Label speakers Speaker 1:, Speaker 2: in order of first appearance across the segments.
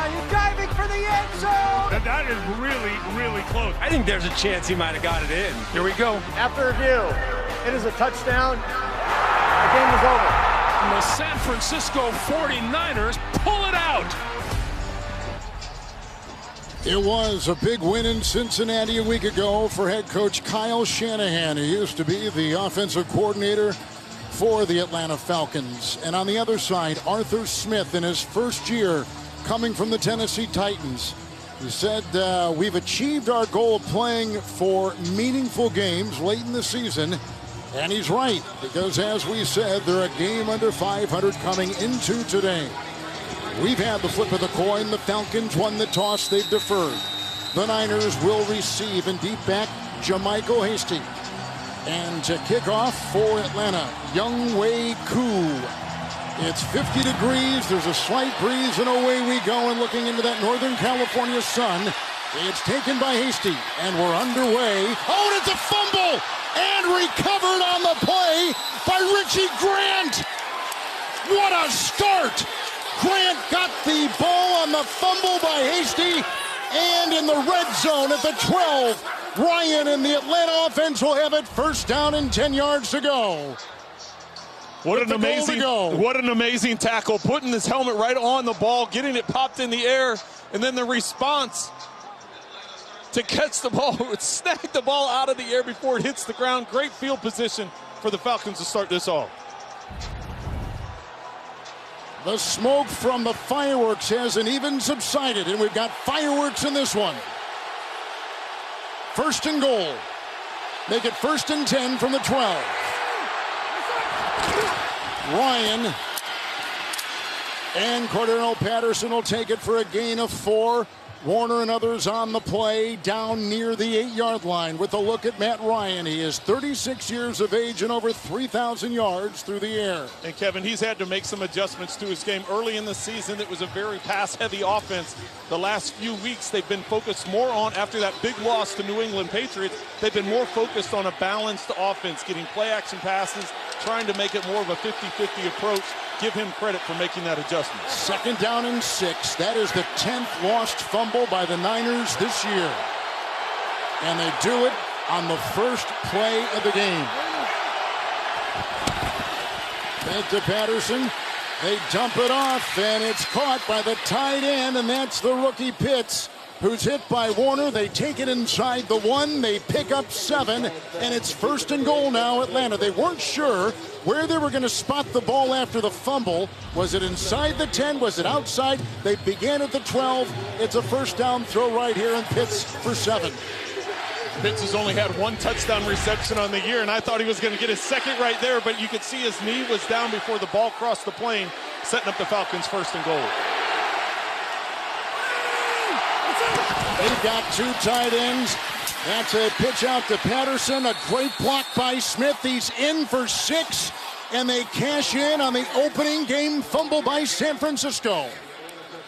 Speaker 1: He's diving for the end zone.
Speaker 2: And that is really, really close.
Speaker 3: I think there's a chance he might have got it in. Here we go.
Speaker 1: After review, it is a touchdown. The game is over.
Speaker 4: And the San Francisco 49ers pull it out.
Speaker 5: It was a big win in Cincinnati a week ago for head coach Kyle Shanahan. He used to be the offensive coordinator for the Atlanta Falcons. And on the other side, Arthur Smith in his first year coming from the Tennessee Titans. He said, we've achieved our goal of playing for meaningful games late in the season. And he's right, because as we said, they're a game under 500 coming into today. We've had the flip of the coin. The Falcons won the toss. They've deferred. The Niners will receive, and deep back, Jermichael Hasty. And to kick off for Atlanta, Younghoe Koo. It's 50 degrees. There's a slight breeze, and away we go. And looking into that Northern California sun, it's taken by Hasty, and we're underway. Oh, and it's a fumble, and recovered on the play by Richie Grant. What a start! Grant got the ball on the fumble by Hasty, and in the red zone at the 12, Ryan and the Atlanta offense will have it, first down and 10 yards to go.
Speaker 6: What an amazing tackle, putting his helmet right on the ball, getting it popped in the air, and then the response to catch the ball, snag the ball out of the air before it hits the ground. Great field position for the Falcons to start this off.
Speaker 5: The smoke from the fireworks hasn't even subsided, and we've got fireworks in this one. First and goal. Make it first and 10 from the 12. Ryan and Cordero Patterson will take it for a gain of 4. Warner and others on the play down near the 8-yard line with a look at Matt Ryan. He is 36 years of age and over 3,000 yards through the air.
Speaker 6: And Kevin, he's had to make some adjustments to his game. Early in the season, it was a very pass-heavy offense. The last few weeks, they've been focused more on, after that big loss to New England Patriots, they've been more focused on a balanced offense, getting play-action passes, trying to make it more of a 50-50 approach. Give him credit for making that adjustment.
Speaker 5: Second down and 6. That is the 10th lost fumble by the Niners this year. And they do it on the first play of the game. Back to Patterson. They dump it off, and it's caught by the tight end, and that's the rookie Pitts, who's hit by Warner. They take it inside the 1. They pick up 7, and it's first and goal now, Atlanta. They weren't sure where they were going to spot the ball after the fumble. Was it inside the 10? Was it outside? They began at the 12. It's a first down throw right here, and Pitts for 7.
Speaker 6: Pitts has only had 1 touchdown reception on the year, and I thought he was going to get his second right there, but you could see his knee was down before the ball crossed the plane, setting up the Falcons first and goal.
Speaker 5: They've got 2 tight ends. That's a pitch out to Patterson. A great block by Smith. He's in for 6. And they cash in on the opening game fumble by San Francisco.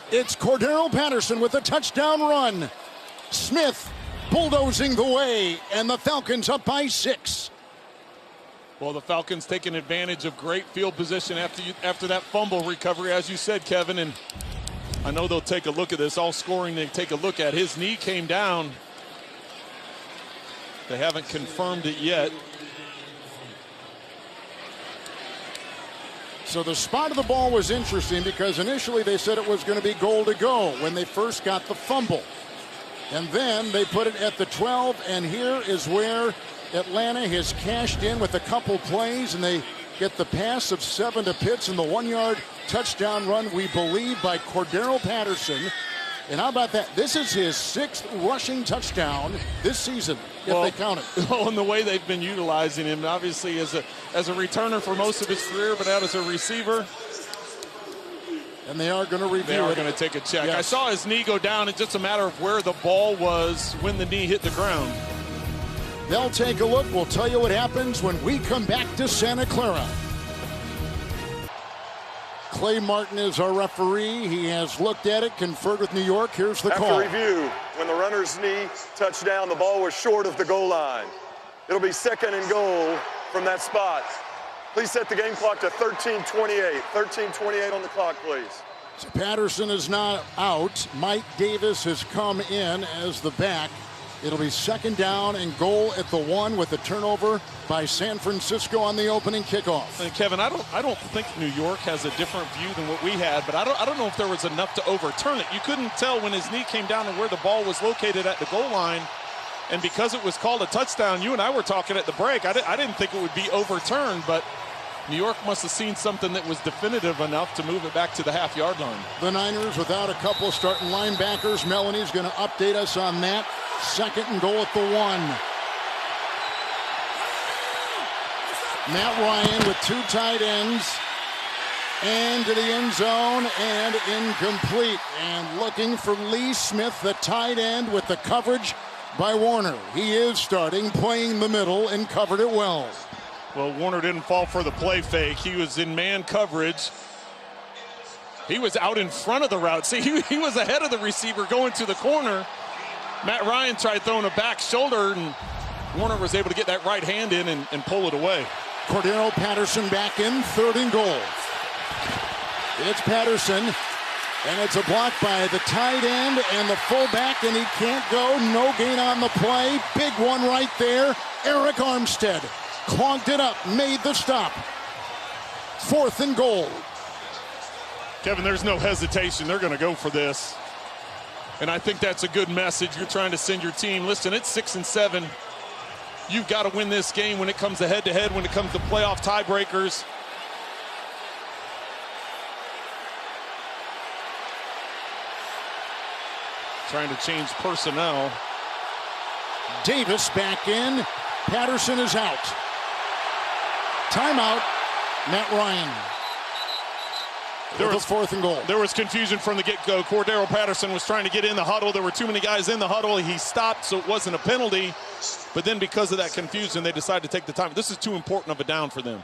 Speaker 5: It's Cordero Patterson with a touchdown run. Smith bulldozing the way, and the Falcons up by 6.
Speaker 6: Well, the Falcons taking advantage of great field position after that fumble recovery, as you said, Kevin. And I know they'll take a look at this. All scoring they take a look at. His knee came down. They haven't confirmed it yet.
Speaker 5: So the spot of the ball was interesting because initially they said it was going to be goal to go when they first got the fumble. And then they put it at the 12, and here is where Atlanta has cashed in with a couple plays, and they get the pass of 7 to Pitts and the 1-yard touchdown run, we believe, by Cordero Patterson. And how about that? This is his 6th rushing touchdown this season, if they count it.
Speaker 6: Well, and the way they've been utilizing him, obviously as a returner for most of his career, but out as a receiver.
Speaker 5: And they are going to review it.
Speaker 6: They are going to take a check.
Speaker 5: Yes.
Speaker 6: I saw his knee go down. It's just a matter of where the ball was when the knee hit the ground.
Speaker 5: They'll take a look. We'll tell you what happens when we come back to Santa Clara. Clay Martin is our referee. He has looked at it, conferred with New York. Here's the call.
Speaker 7: After review, when the runner's knee touched down, the ball was short of the goal line. It'll be second and goal from that spot. Please set the game clock to 13:28. 13:28 on the clock, please.
Speaker 5: So Patterson is not out. Mike Davis has come in as the back. It'll be second down and goal at the 1 with the turnover by San Francisco on the opening kickoff.
Speaker 6: And Kevin, I don't think New York has a different view than what we had, but I don't know if there was enough to overturn it. You couldn't tell when his knee came down and where the ball was located at the goal line. And because it was called a touchdown, you and I were talking at the break, I didn't think it would be overturned, but New York must have seen something that was definitive enough to move it back to the half-yard line.
Speaker 5: The Niners without a couple starting linebackers. Melanie's going to update us on that. Second and goal at the 1. Matt Ryan with 2 tight ends. And to the end zone and incomplete. And looking for Lee Smith, the tight end, with the coverage by Warner. He is starting, playing the middle, and covered it well.
Speaker 6: Well, Warner didn't fall for the play fake. He was in man coverage. He was out in front of the route. See, he was ahead of the receiver going to the corner. Matt Ryan tried throwing a back shoulder, and Warner was able to get that right hand in and pull it away.
Speaker 5: Cordero Patterson back in, 3rd and goal. It's Patterson, and it's a block by the tight end and the fullback, and he can't go. No gain on the play. Big one right there. Eric Armstead clogged it up, made the stop. 4th and goal.
Speaker 6: Kevin, there's no hesitation. They're going to go for this. And I think that's a good message you're trying to send your team. Listen, it's 6-7. You've got to win this game when it comes to head-to-head, when it comes to playoff tiebreakers. Trying to change personnel.
Speaker 5: Davis back in. Patterson is out. Timeout, Matt Ryan. There was 4th and goal.
Speaker 6: There was confusion from the get-go. Cordero Patterson was trying to get in the huddle. There were too many guys in the huddle. He stopped, so it wasn't a penalty. But then because of that confusion, they decided to take the time. This is too important of a down for them.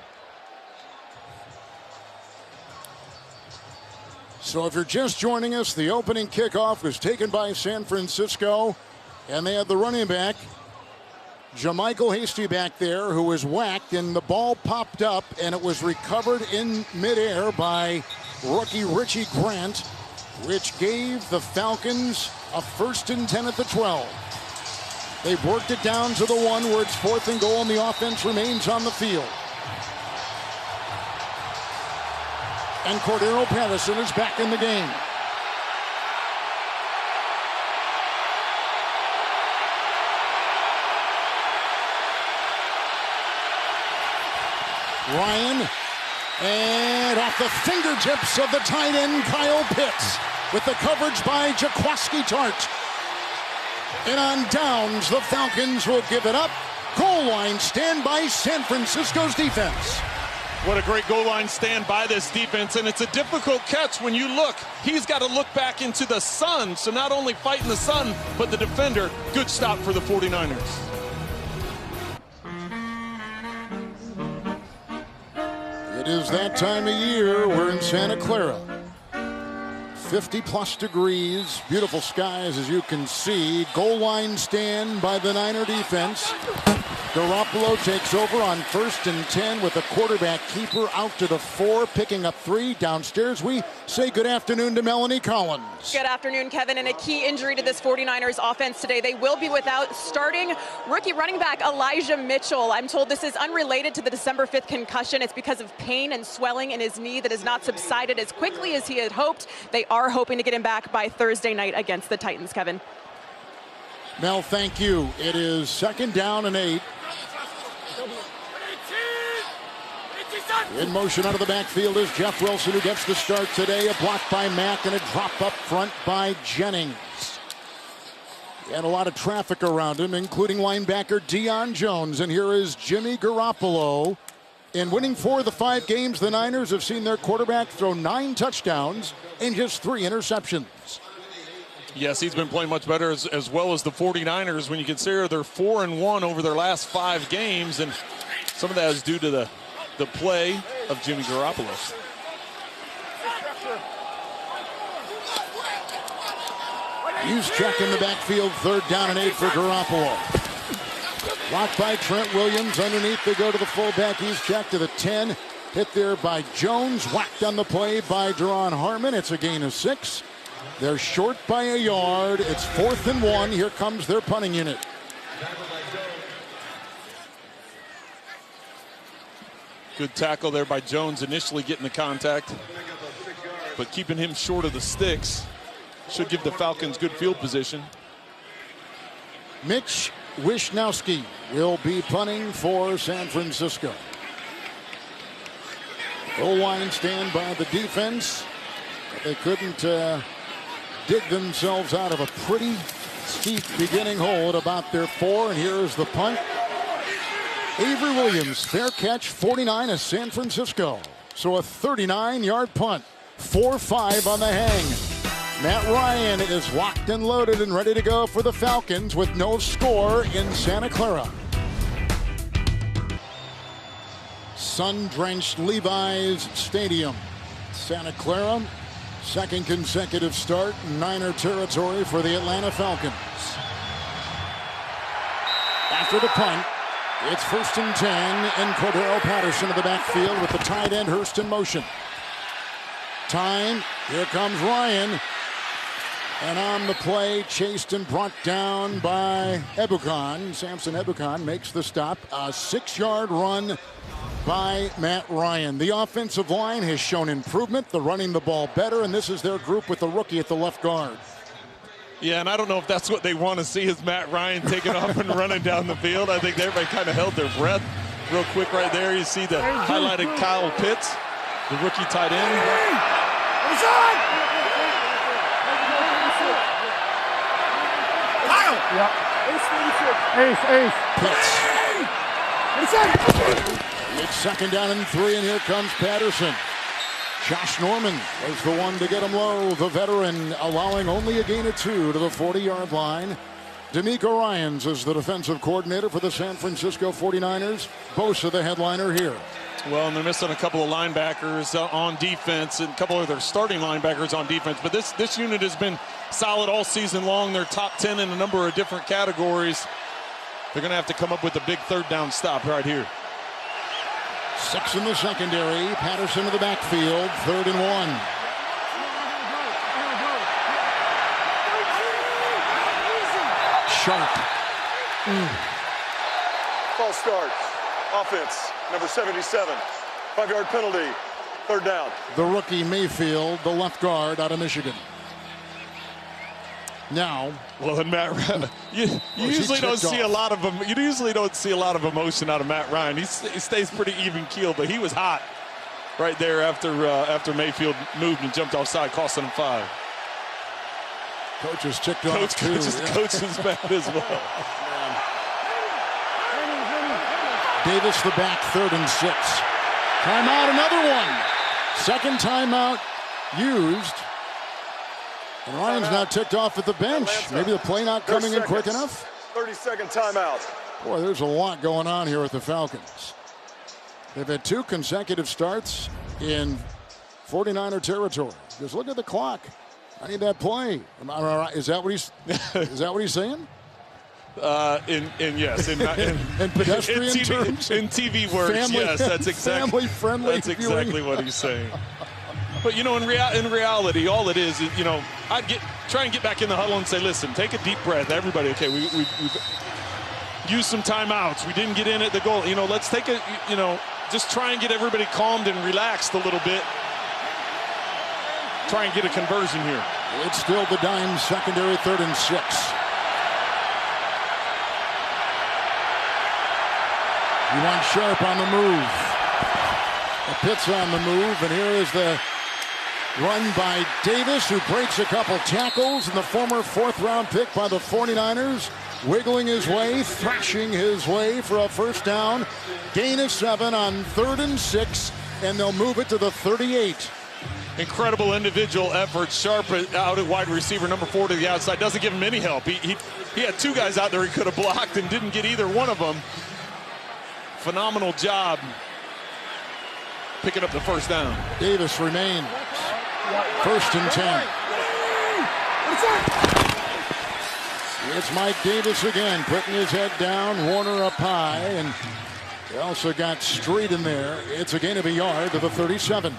Speaker 5: So if you're just joining us, the opening kickoff was taken by San Francisco, and they had the running back, Jamichael Hasty, back there, who was whacked, and the ball popped up, and it was recovered in midair by rookie Richie Grant, which gave the Falcons a 1st and 10 at the 12. They've worked it down to the 1 where it's 4th and goal, and the offense remains on the field. And Cordero Patterson is back in the game. Ryan, and off the fingertips of the tight end, Kyle Pitts, with the coverage by Jaquaski Tart. And on downs, the Falcons will give it up. Goal line stand by San Francisco's defense.
Speaker 6: What a great goal line stand by this defense, and it's a difficult catch when you look. He's got to look back into the sun, so not only fighting the sun, but the defender. Good stop for the 49ers.
Speaker 5: It is that time of year. We're in Santa Clara. 50-plus degrees, beautiful skies as you can see. Goal line stand by the Niner defense. Garoppolo takes over on 1st and 10 with a quarterback keeper out to the 4, picking up 3. Downstairs, we say good afternoon to Melanie Collins.
Speaker 8: Good afternoon, Kevin. And a key injury to this 49ers offense today. They will be without starting rookie running back Elijah Mitchell. I'm told this is unrelated to the December 5th concussion. It's because of pain and swelling in his knee that has not subsided as quickly as he had hoped. They are hoping to get him back by Thursday night against the Titans, Kevin.
Speaker 5: Mel, thank you. It is 2nd down and 8. In motion out of the backfield is Jeff Wilson, who gets the start today. A block by Mack and a drop up front by Jennings. And a lot of traffic around him, including linebacker Deion Jones. And here is Jimmy Garoppolo. In winning 4 of the 5 games, the Niners have seen their quarterback throw 9 touchdowns and just 3 interceptions.
Speaker 6: Yes, he's been playing much better as well as the 49ers when you consider they're 4-1 over their last 5 games. And some of that is due to the play of Jimmy Garoppolo.
Speaker 5: Hughes check in the backfield, 3rd down and 8 for Garoppolo. Blocked by Trent Williams. Underneath they go to the fullback. Hughes check to the 10. Hit there by Jones, whacked on the play by Deron Harmon. It's a gain of 6. They're short by a yard. It's 4th and 1. Here comes their punting unit.
Speaker 6: Good tackle there by Jones, initially getting the contact, but keeping him short of the sticks should give the Falcons good field position.
Speaker 5: Mitch Wishnowski will be punting for San Francisco. Goal line stand by the defense. But they couldn't dig themselves out of a pretty steep beginning hole at about their 4. And here is the punt. Avery Williams, fair catch, 49 of San Francisco. So a 39-yard punt, 4-5 on the hang. Matt Ryan is locked and loaded and ready to go for the Falcons with no score in Santa Clara. Sun-drenched Levi's Stadium. Santa Clara, second consecutive start in Niner territory for the Atlanta Falcons. After the punt, it's 1st and 10, and Cordero Patterson in the backfield with the tight end Hurst in motion. Time, here comes Ryan. And on the play, chased and brought down by Ebukam. Samson Ebukam makes the stop. A 6-yard run by Matt Ryan. The offensive line has shown improvement. They're running the ball better, and this is their group with the rookie at the left guard.
Speaker 6: Yeah, and I don't know if that's what they want to see is Matt Ryan taking off and running down the field. I think everybody kind of held their breath real quick right there. You see the highlighted Kyle Pitts, the rookie tight end.
Speaker 1: Kyle! Ace.
Speaker 5: Pitts. It's 2nd down and 3, and here comes Patterson. Josh Norman was the one to get him low, the veteran, allowing only a gain of 2 to the 40-yard line. D'Amico Ryans is the defensive coordinator for the San Francisco 49ers. Bosa, the headliner here.
Speaker 6: Well, and they're missing a couple of linebackers on defense and a couple of their starting linebackers on defense. But this unit has been solid all season long. They're top 10 in a number of different categories. They're going to have to come up with a big 3rd down stop right here.
Speaker 5: 6 in the secondary. Patterson to the backfield. 3rd and 1. Sharp.
Speaker 7: False start. Offense, number 77. 5-yard penalty. 3rd down.
Speaker 5: The rookie Mayfield, the left guard out of Michigan. Now,
Speaker 6: well, and Matt Ryan, you usually don't see a lot of them. You usually don't see a lot of emotion out of Matt Ryan. He stays pretty even keeled, but he was hot right there after Mayfield moved and jumped offside, costing him 5.
Speaker 5: Coach is ticked off too.
Speaker 6: Coach is mad as well.
Speaker 5: Davis the back, 3rd and 6. Timeout, another one. 2nd timeout used. And Ryan's not ticked off at the bench.
Speaker 7: Atlanta.
Speaker 5: Maybe the play not coming in quick enough.
Speaker 7: 30-second timeout.
Speaker 5: Boy, there's a lot going on here with the Falcons. They've had 2 consecutive starts in 49er territory. Just look at the clock. I need that play. Is that what he's saying?
Speaker 6: In
Speaker 5: pedestrian terms,
Speaker 6: in TV words,
Speaker 5: family,
Speaker 6: yes, that's exactly
Speaker 5: family-friendly.
Speaker 6: That's exactly what he's saying. But in reality, all it is, I'd try and get back in the huddle and say, listen, take a deep breath, everybody. Okay, we've used some timeouts. We didn't get in at the goal. Let's take just try and get everybody calmed and relaxed a little bit. Try and get a conversion here.
Speaker 5: It's still the dime secondary, 3rd and 6. You want Sharp on the move. Pitts on the move, and here is the run by Davis, who breaks a couple tackles, and the former 4th-round pick by the 49ers, wiggling his way, thrashing his way for a 1st down. Gain of 7 on 3rd and 6, and they'll move it to the 38.
Speaker 6: Incredible individual effort. Sharp out at wide receiver, number 4 to the outside. Doesn't give him any help. He had 2 guys out there he could have blocked and didn't get either one of them. Phenomenal job picking up the 1st down.
Speaker 5: Davis remains. 1st and 10. It's Mike Davis again, putting his head down, Warner up high, and They also got Street in there. It's a gain of a yard to the 37.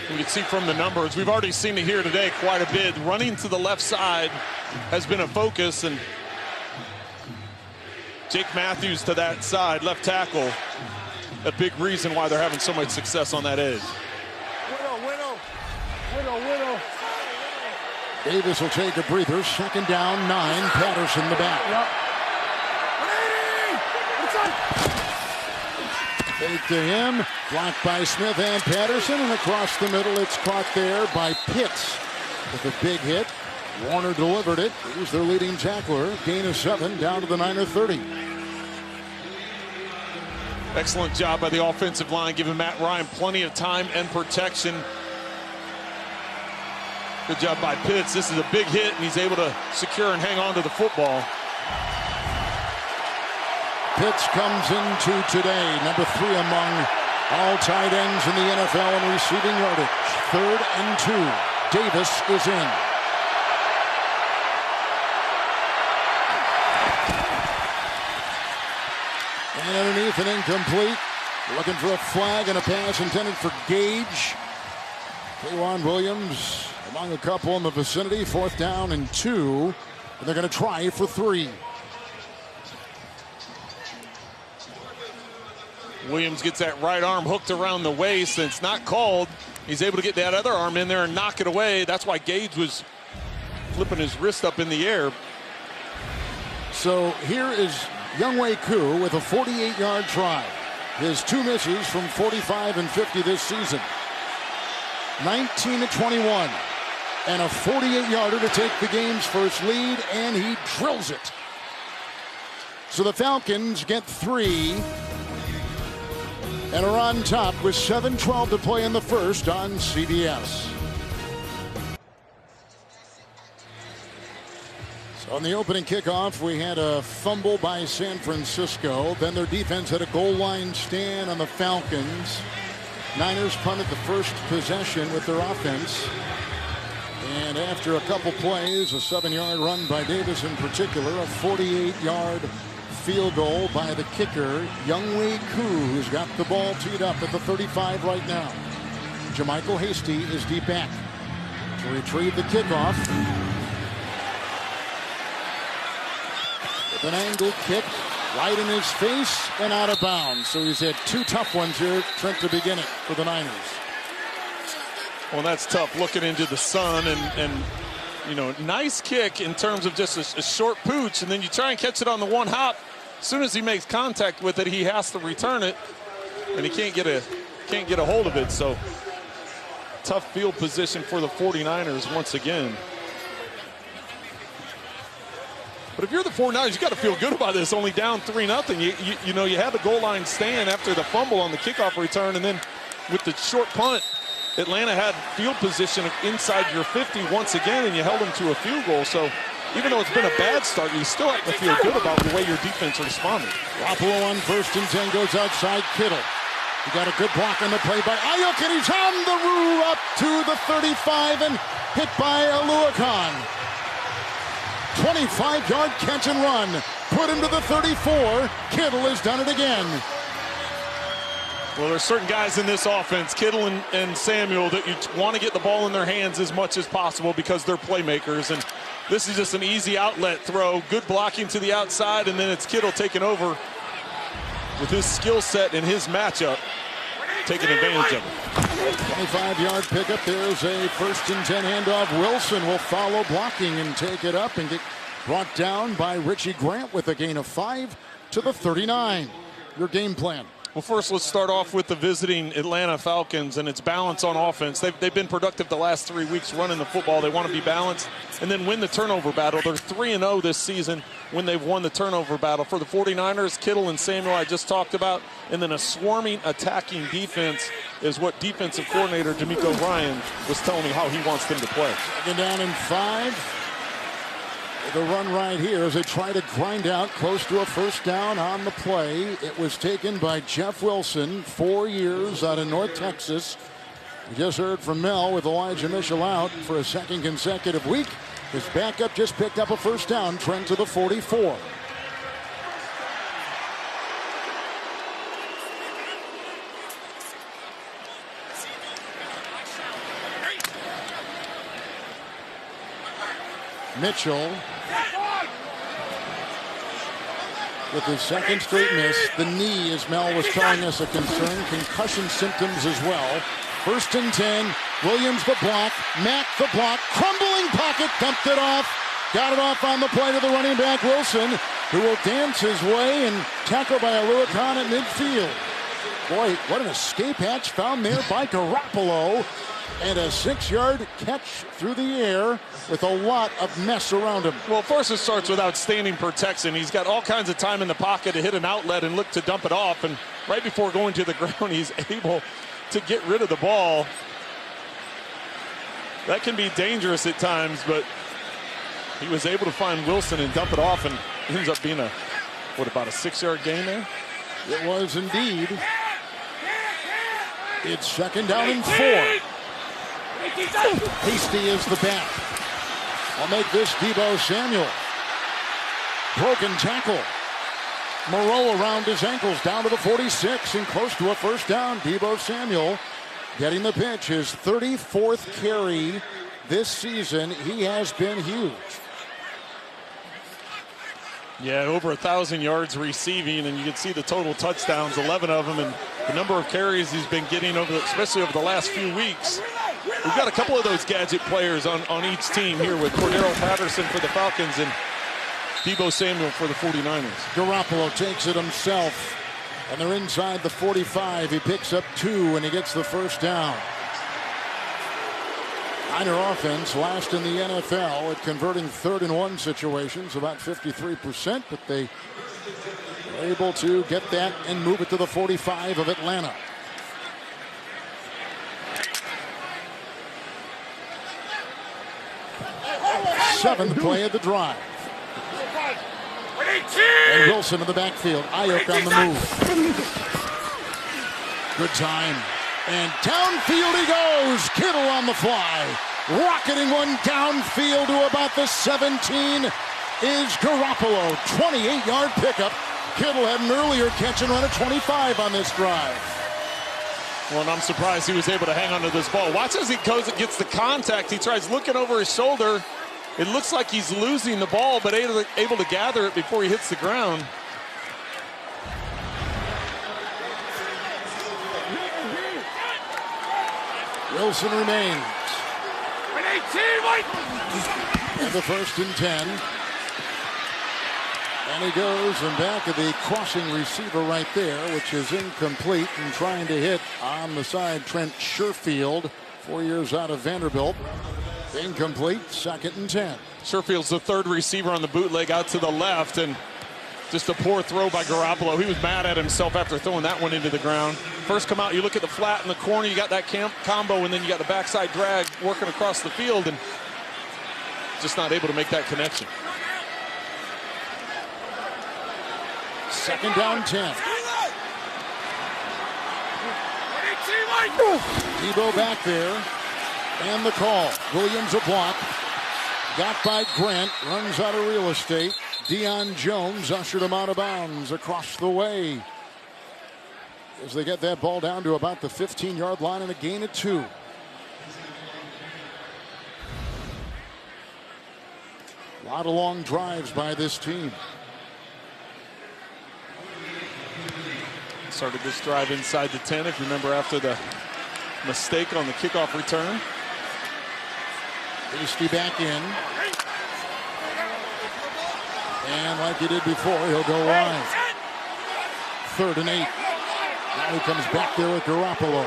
Speaker 6: You can see from the numbers, we've already seen it here today quite a bit. Running to the left side has been a focus, and Jake Matthews to that side, left tackle, a big reason why they're having so much success on that edge.
Speaker 1: Widow.
Speaker 5: Davis will take a breather. Second down, 9. Patterson the back. Fake to him. Blocked by Smith and Patterson. And across the middle, it's caught there by Pitts with a big hit. Warner delivered it. He's their leading tackler. Gain of 7 down to the Niner 30.
Speaker 6: Excellent job by the offensive line, giving Matt Ryan plenty of time and protection. Good job by Pitts. This is a big hit, and he's able to secure and hang on to the football.
Speaker 5: Pitts comes into today, number 3 among all tight ends in the NFL in receiving yardage. 3rd and 2. Davis is in. And underneath, an incomplete. Looking for a flag and a pass intended for Gage. K'Wan Williams among a couple in the vicinity. 4th down and 2. And they're going to try for 3.
Speaker 6: Williams gets that right arm hooked around the waist, and it's not called. He's able to get that other arm in there and knock it away. That's why Gage was flipping his wrist up in the air.
Speaker 5: So here is Younghoe Koo with a 48-yard try. His 2 misses from 45 and 50 this season. 19-21. And a 48-yarder to take the game's first lead, and he drills it. So the Falcons get 3 and are on top with 7:12 to play in the first on CBS. So on the opening kickoff, we had a fumble by San Francisco. Then their defense had a goal line stand on the Falcons. Niners punted the first possession with their offense. And after a couple plays, a 7-yard run by Davis in particular, a 48-yard field goal by the kicker, Younghoe Koo, who's got the ball teed up at the 35 right now. Jermichael Hasty is deep back to retrieve the kickoff. With an angled kick right in his face and out of bounds. So he's had 2 tough ones here, Trent, to begin it for the Niners.
Speaker 6: Well, that's tough looking into the sun, and you know, nice kick in terms of just a short pooch, and then you try and catch it on the one hop. As soon as he makes contact with it, he has to return it, and he can't get a hold of it. So tough field position for the 49ers once again. But if you're the 49ers, you got to feel good about this. Only down 3-0. You know, you had the goal line stand after the fumble on the kickoff return, and then with the short punt, Atlanta had field position inside your 50 once again, and you held them to a field goal. So even though it's been a bad start, you still have to feel good about the way your defense responded.
Speaker 5: Garoppolo on 1st and 10 goes outside Kittle. He got a good block on the play by Ayuk, and he's on the roo up to the 35 and hit by Aluakon. 25-yard catch and run. Put him to the 34. Kittle has done it again.
Speaker 6: Well, there's certain guys in this offense, Kittle and Samuel, that you want to get the ball in their hands as much as possible because they're playmakers. And this is just an easy outlet throw. Good blocking to the outside, and then it's Kittle taking over with his skill set and his matchup, taking advantage of it.
Speaker 5: 25-yard pickup. There's a 1st and 10 handoff. Wilson will follow blocking and take it up and get brought down by Richie Grant with a gain of 5 to the 39. Your game plan.
Speaker 6: Well, first, let's start off with the visiting Atlanta Falcons and its balance on offense. They've been productive the last 3 weeks running the football. They want to be balanced and then win the turnover battle. They're 3-0 this season when they've won the turnover battle. For the 49ers, Kittle and Samuel I just talked about, and then a swarming attacking defense is what defensive coordinator D'Amico Ryan was telling me how he wants them to play.
Speaker 5: 2nd down and 5. The run right here as they try to grind out close to a 1st down on the play. It was taken by Jeff Wilson, 4 years out of North Texas. We just heard from Mel with Elijah Mitchell out for a 2nd consecutive week. His backup just picked up a 1st down, Trent to the 44. Mitchell with his second straight miss. The knee, as Mel was telling us, a concern. Concussion symptoms as well. 1st and 10. Williams the block. Mack the block. Crumbling pocket. Dumped it off. Got it off on the play to the running back Wilson, who will dance his way and tackled by Aluakon at midfield. Boy, what an escape hatch found there by Garoppolo. And a 6-yard catch through the air with a lot of mess around him.
Speaker 6: Well, first it starts with outstanding protection. He's got all kinds of time in the pocket to hit an outlet and look to dump it off. And right before going to the ground, he's able to get rid of the ball. That can be dangerous at times, but he was able to find Wilson and dump it off, and it ends up being about a 6-yard gain there?
Speaker 5: It was indeed. It's 2nd down and 4. Hasty is the back. I'll make this Deebo Samuel. Broken tackle. Moreau around his ankles down to the 46 and close to a 1st down. Deebo Samuel getting the pitch. His 34th carry this season. He has been huge.
Speaker 6: Yeah, over 1,000 yards receiving, and you can see the total touchdowns, 11 of them, and the number of carries he's been getting especially over the last few weeks. We've got a couple of those gadget players on each team here with Cordero Patterson for the Falcons and Deebo Samuel for the 49ers.
Speaker 5: Garoppolo takes it himself, and they're inside the 45. He picks up 2, and he gets the 1st down. Niner offense last in the NFL at converting 3rd and 1 situations, about 53%, but they were able to get that and move it to the 45 of Atlanta. Seventh play of the drive. And Wilson in the backfield. Ayuk on the move. Good time. And downfield he goes. Kittle on the fly. Rocketing one downfield to about the 17 is Garoppolo. 28-yard pickup. Kittle had an earlier catch and run at 25 on this drive.
Speaker 6: Well, and I'm surprised he was able to hang on to this ball. Watch as he goes and gets the contact. He tries looking over his shoulder. It looks like he's losing the ball, but able to gather it before he hits the ground.
Speaker 5: Wilson remains. And the 1st and 10. And he goes and back of the crossing receiver right there, which is incomplete, and trying to hit on the side Trent Sherfield, 4 years out of Vanderbilt. Incomplete, 2nd and 10.
Speaker 6: Sherfield's the 3rd receiver on the bootleg out to the left, and just a poor throw by Garoppolo. He was mad at himself after throwing that one into the ground. First come out, you look at the flat in the corner, you got that combo, and then you got the backside drag working across the field, and just not able to make that connection.
Speaker 5: 2nd down 10. Deebo back there. And the call. Williams a block. Got by Grant. Runs out of real estate. Deion Jones ushered him out of bounds across the way. As they get that ball down to about the 15-yard line and a gain of 2. A lot of long drives by this team.
Speaker 6: Started this drive inside the 10, if you remember, after the mistake on the kickoff return.
Speaker 5: Hasty back in. And like he did before, he'll go wide. 3rd and 8. Now he comes back there with Garoppolo.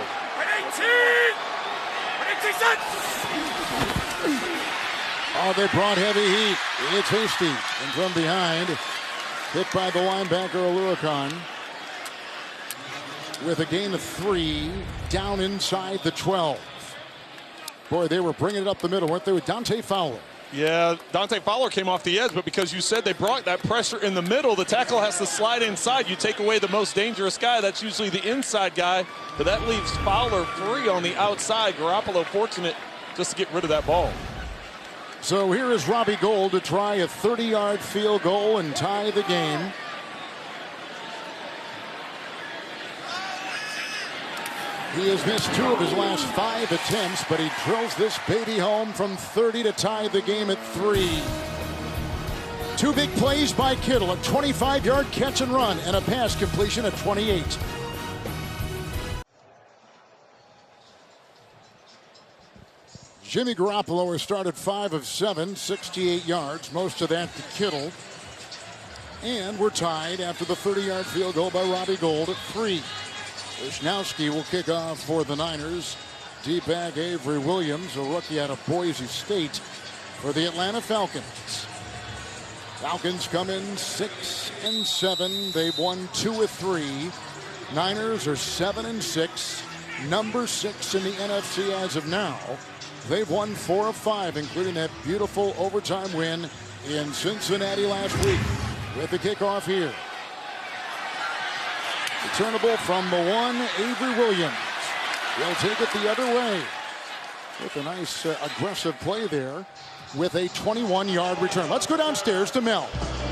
Speaker 5: Oh, they brought heavy heat. It's Hasty. And from behind, hit by the linebacker Aluakon. With a gain of 3, down inside the 12. Boy, they were bringing it up the middle, weren't they, with Dante Fowler?
Speaker 6: Yeah, Dante Fowler came off the edge, but because you said they brought that pressure in the middle, the tackle has to slide inside. You take away the most dangerous guy. That's usually the inside guy, but that leaves Fowler free on the outside. Garoppolo fortunate just to get rid of that ball.
Speaker 5: So here is Robbie Gould to try a 30-yard field goal and tie the game. He has missed 2 of his last 5 attempts, but he drills this baby home from 30 to tie the game at 3. 2 big plays by Kittle, a 25-yard catch and run, and a pass completion at 28. Jimmy Garoppolo has started 5 of 7, 68 yards, most of that to Kittle. And we're tied after the 30-yard field goal by Robbie Gould at 3. Wisnowski will kick off for the Niners. D-back Avery Williams, a rookie out of Boise State, for the Atlanta Falcons. Falcons come in 6 and 7. They've won 2 of 3. Niners are 7 and 6, number 6 in the NFC as of now. They've won 4 of 5, including that beautiful overtime win in Cincinnati last week. With the kickoff here. Returnable from the 1, Avery Williams. He'll take it the other way. With a nice aggressive play there with a 21-yard return. Let's go downstairs to Mel.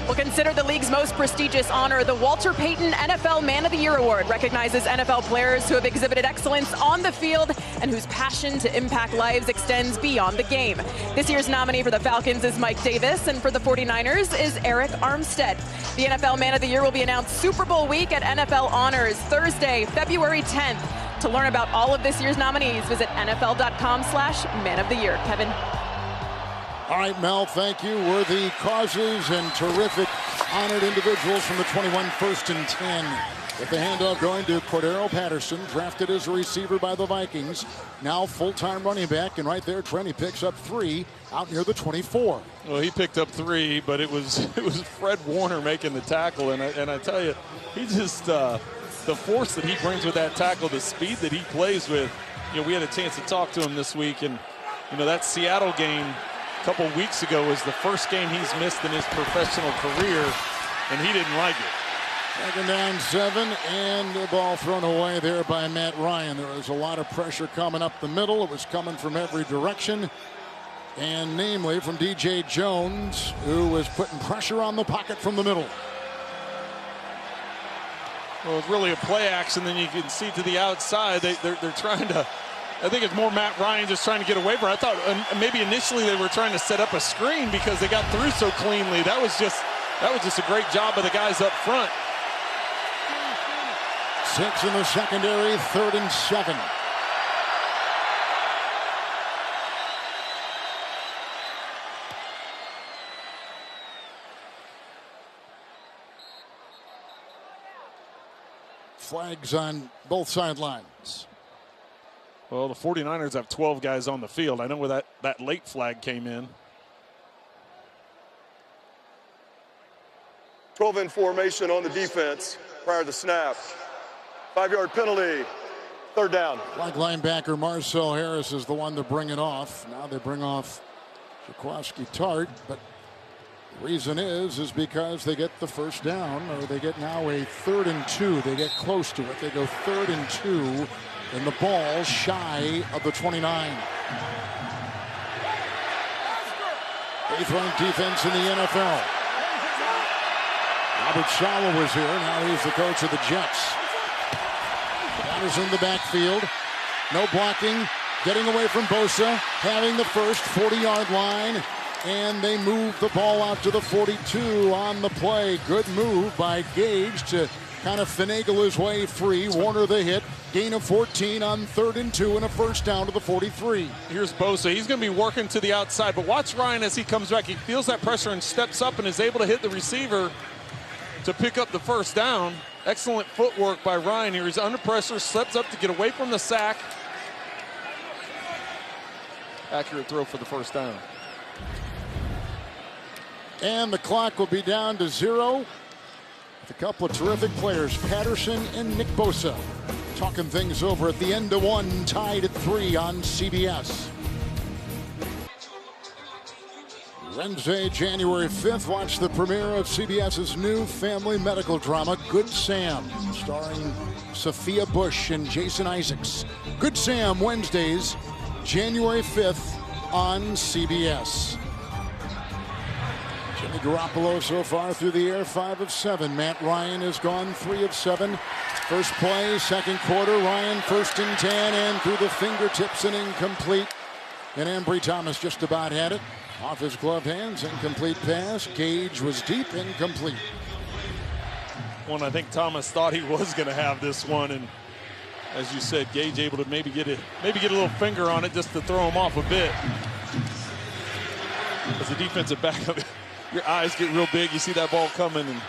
Speaker 8: Well, consider the league's most prestigious honor. The Walter Payton NFL Man of the Year Award recognizes NFL players who have exhibited excellence on the field and whose passion to impact lives extends beyond the game. This year's nominee for the Falcons is Mike Davis, and for the 49ers is Eric Armstead. The NFL Man of the Year will be announced Super Bowl week at NFL Honors Thursday, February 10th. To learn about all of this year's nominees, visit NFL.com/Man of the Year. Kevin.
Speaker 5: All right, Mel, thank you. Worthy causes and terrific honored individuals from the 21 1st and 10. With the handoff going to Cordero Patterson, drafted as a receiver by the Vikings. Now full-time running back, and right there, Trent, he picks up 3 out near the 24.
Speaker 6: Well, he picked up 3, but it was Fred Warner making the tackle, and I tell you, he just the force that he brings with that tackle, the speed that he plays with. You know, we had a chance to talk to him this week, and you know that Seattle game a couple weeks ago was the first game he's missed in his professional career, and he didn't like it.
Speaker 5: 2nd down 7, and the ball thrown away there by Matt Ryan. There was a lot of pressure coming up the middle. It was coming from every direction, and namely from DJ Jones, who was putting pressure on the pocket from the middle.
Speaker 6: Well, it's really a play action. Then you can see to the outside. They're trying to. I think it's more Matt Ryan just trying to get away from it. I thought maybe initially they were trying to set up a screen because they got through so cleanly. That was just a great job of the guys up front.
Speaker 5: 6 in the secondary, 3rd and 7. Flags on both sidelines.
Speaker 6: Well, the 49ers have 12 guys on the field. I know where that late flag came in.
Speaker 7: 12 in formation on the defense prior to the snap. 5-yard penalty. 3rd down.
Speaker 5: Like linebacker Marcel Harris is the one to bring it off. Now they bring off Jaquaski Tart, but the reason is because they get the 1st down, or they get now a 3rd and 2. They get close to it. They go 3rd and 2. And the ball shy of the 29. 8th-ranked defense in the NFL. Robert Saleh was here. Now he's the coach of the Jets. That is in the backfield. No blocking. Getting away from Bosa. Having the first 40-yard line. And they move the ball out to the 42 on the play. Good move by Gage to kind of finagle his way free. Warner the hit. Gain of 14 on 3rd and 2 and a 1st down to the 43.
Speaker 6: Here's Bosa. He's going to be working to the outside, but watch Ryan as he comes back. He feels that pressure and steps up and is able to hit the receiver to pick up the 1st down. Excellent footwork by Ryan here. He's under pressure, steps up to get away from the sack. Accurate throw for the 1st down.
Speaker 5: And the clock will be down to 0. With a couple of terrific players, Patterson and Nick Bosa, talking things over at the end of 1, tied at 3 on CBS. Wednesday, January 5th, watch the premiere of CBS's new family medical drama, Good Sam, starring Sophia Bush and Jason Isaacs. Good Sam, Wednesdays, January 5th on CBS. Jimmy Garoppolo so far through the air, 5 of 7. Matt Ryan has gone 3 of 7. First play, second quarter, Ryan 1st and 10, and through the fingertips and incomplete. And Ambry Thomas just about had it. Off his gloved hands, incomplete pass. Gage was deep, incomplete.
Speaker 6: One I think Thomas thought he was going to have this one, and as you said, Gage able to maybe get a little finger on it just to throw him off a bit. As a defensive back, your eyes get real big. You see that ball coming and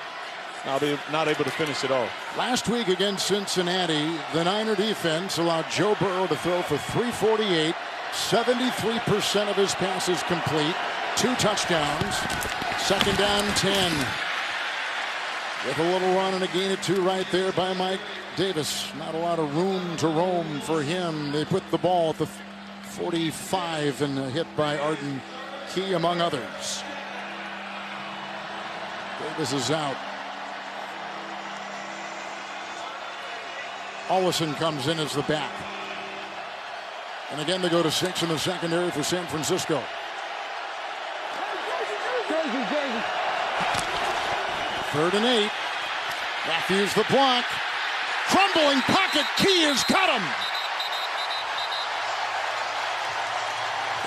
Speaker 6: not able to finish it off.
Speaker 5: Last week against Cincinnati, the Niner defense allowed Joe Burrow to throw for 348, 73% of his passes complete, 2 touchdowns, 2nd down 10. With a little run and a gain of 2 right there by Mike Davis. Not a lot of room to roam for him. They put the ball at the 45 and a hit by Arden Key, among others. Davis is out. Ollison comes in as the back. And again, they go to 6 in the secondary for San Francisco. 3rd and 8. Matthews the block. Crumbling pocket. Key has got him.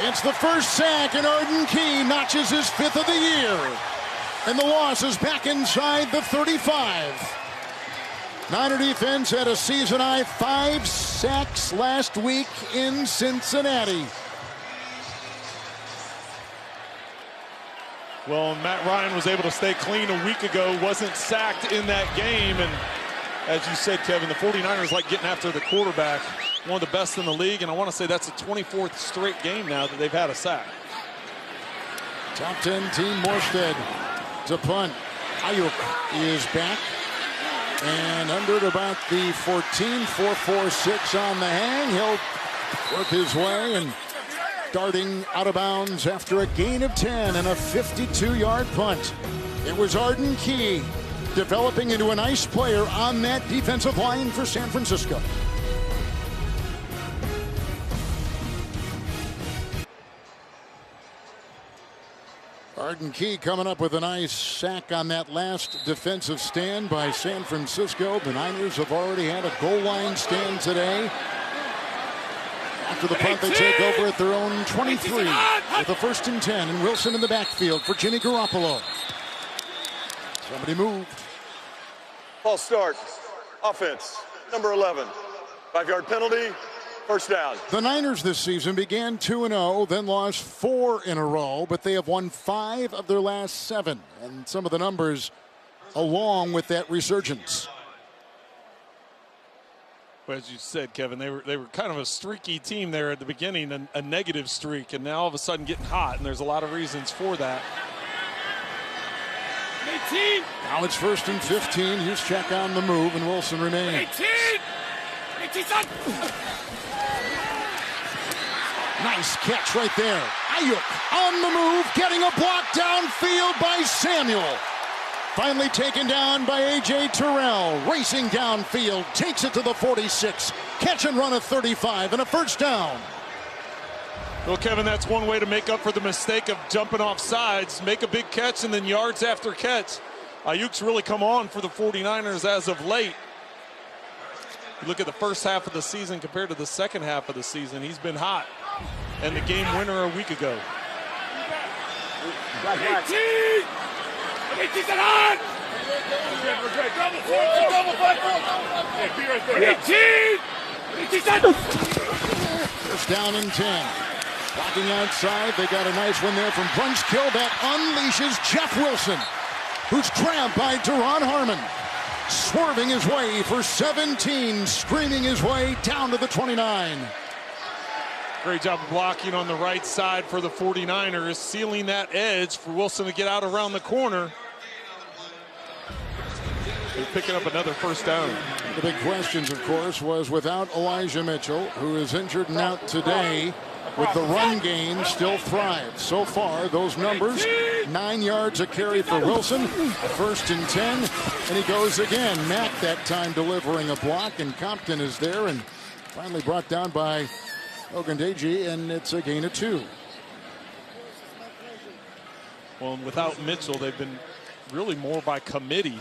Speaker 5: It's the first sack, and Arden Key notches his 5th of the year. And the loss is back inside the 35. Niner defense had a season-high 5 sacks last week in Cincinnati.
Speaker 6: Well, Matt Ryan was able to stay clean a week ago, wasn't sacked in that game. And as you said, Kevin, the 49ers like getting after the quarterback, one of the best in the league. And I want to say that's the 24th straight game now that they've had a sack.
Speaker 5: Top 10 team Morstead to punt. Ayuk is back. And under at about the 14, 4-4-6 on the hang. He'll work his way and darting out of bounds after a gain of 10 and a 52-yard punt. It was Arden Key developing into a nice player on that defensive line for San Francisco. Arden Key coming up with a nice sack on that last defensive stand by San Francisco. The Niners have already had a goal line stand today. After the punt, they take over at their own 23 with a 1st and 10, and Wilson in the backfield for Jimmy Garoppolo. Somebody moved.
Speaker 7: Ball start. Offense, number 11. 5-yard penalty, 1st down.
Speaker 5: The Niners this season began 2-0, then lost 4 in a row, but they have won 5 of their last 7. And some of the numbers along with that resurgence.
Speaker 6: Well, as you said, Kevin, they were kind of a streaky team there at the beginning, a negative streak, and now all of a sudden getting hot, and there's a lot of reasons for that.
Speaker 4: 18.
Speaker 5: Now it's 1st and 15. Juszczyk on the move, and Wilson remains.
Speaker 4: 18 son.
Speaker 5: Nice catch right there. Ayuk on the move, getting a block downfield by Samuel. Finally taken down by A.J. Terrell. Racing downfield, takes it to the 46. Catch and run at 35 and a 1st down.
Speaker 6: Well, Kevin, that's one way to make up for the mistake of jumping off sides. Make a big catch and then yards after catch. Ayuk's really come on for the 49ers as of late. You look at the first half of the season compared to the second half of the season. He's been hot. And the game winner a week ago.
Speaker 4: 18. 18 on. 18.
Speaker 5: 1st down and 10. Blocking outside. They got a nice one there from Brunskill that unleashes Jeff Wilson, who's grabbed by Duron Harmon. Swerving his way for 17, screaming his way down to the 29.
Speaker 6: Great job of blocking on the right side for the 49ers, sealing that edge for Wilson to get out around the corner. They're picking up another 1st down.
Speaker 5: The big questions, of course, was without Elijah Mitchell, who is injured and out today, with the run game still thrive. So far, those numbers, 9 yards a carry for Wilson, 1st and 10, and he goes again. Mack that time delivering a block, and Compton is there and finally brought down by Ogundeji, and it's a gain of 2.
Speaker 6: Well, without Mitchell, they've been really more by committee.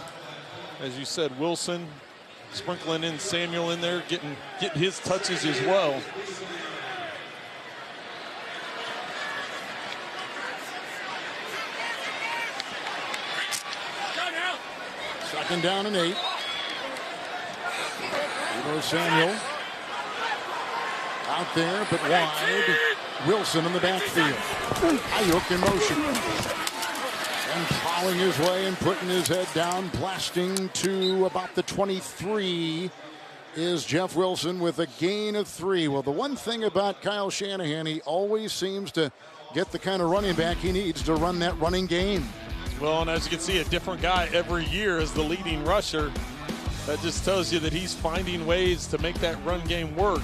Speaker 6: As you said, Wilson, Sprinkling in Samuel in there, getting his touches as well.
Speaker 5: Second down and 8. Here goes Samuel. Out there, but wide. Wilson in the backfield. Ayuk in motion. And plowing his way and putting his head down, blasting to about the 23 is Jeff Wilson with a gain of 3. Well, the one thing about Kyle Shanahan, he always seems to get the kind of running back he needs to run that running game.
Speaker 6: Well, and as you can see, a different guy every year as the leading rusher. That just tells you that he's finding ways to make that run game work.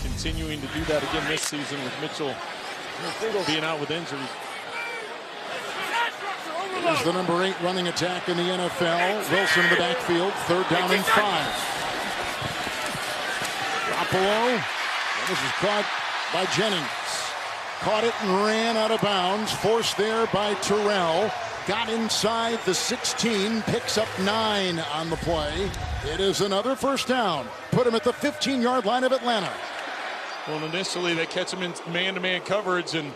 Speaker 6: Continuing to do that again this season with Mitchell being out with injury.
Speaker 5: Here's the number 8 running attack in the NFL. Wilson in the backfield, 3rd down and 5. Garoppolo. This is caught by Jennings. Caught it and ran out of bounds. Forced there by Terrell. Got inside the 16. Picks up 9 on the play. It is another first down. Put him at the 15-yard line of Atlanta.
Speaker 6: Well, initially they catch him in man-to-man coverage, and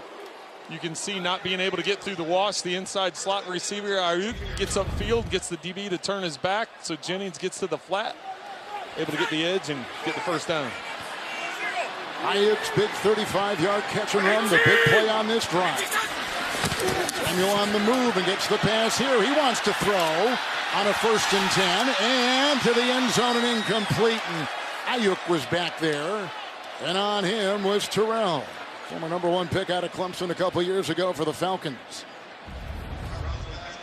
Speaker 6: you can see not being able to get through the wash. The inside slot receiver, Ayuk, gets upfield, gets the DB to turn his back, so Jennings gets to the flat, able to get the edge and get the first down.
Speaker 5: Ayuk's big 35-yard catch and run, the big play on this drive. Samuel on the move and gets the pass here. He wants to throw on a 1st and 10, and to the end zone and incomplete. And Ayuk was back there, and on him was Terrell. Former number 1 pick out of Clemson a couple years ago for the Falcons.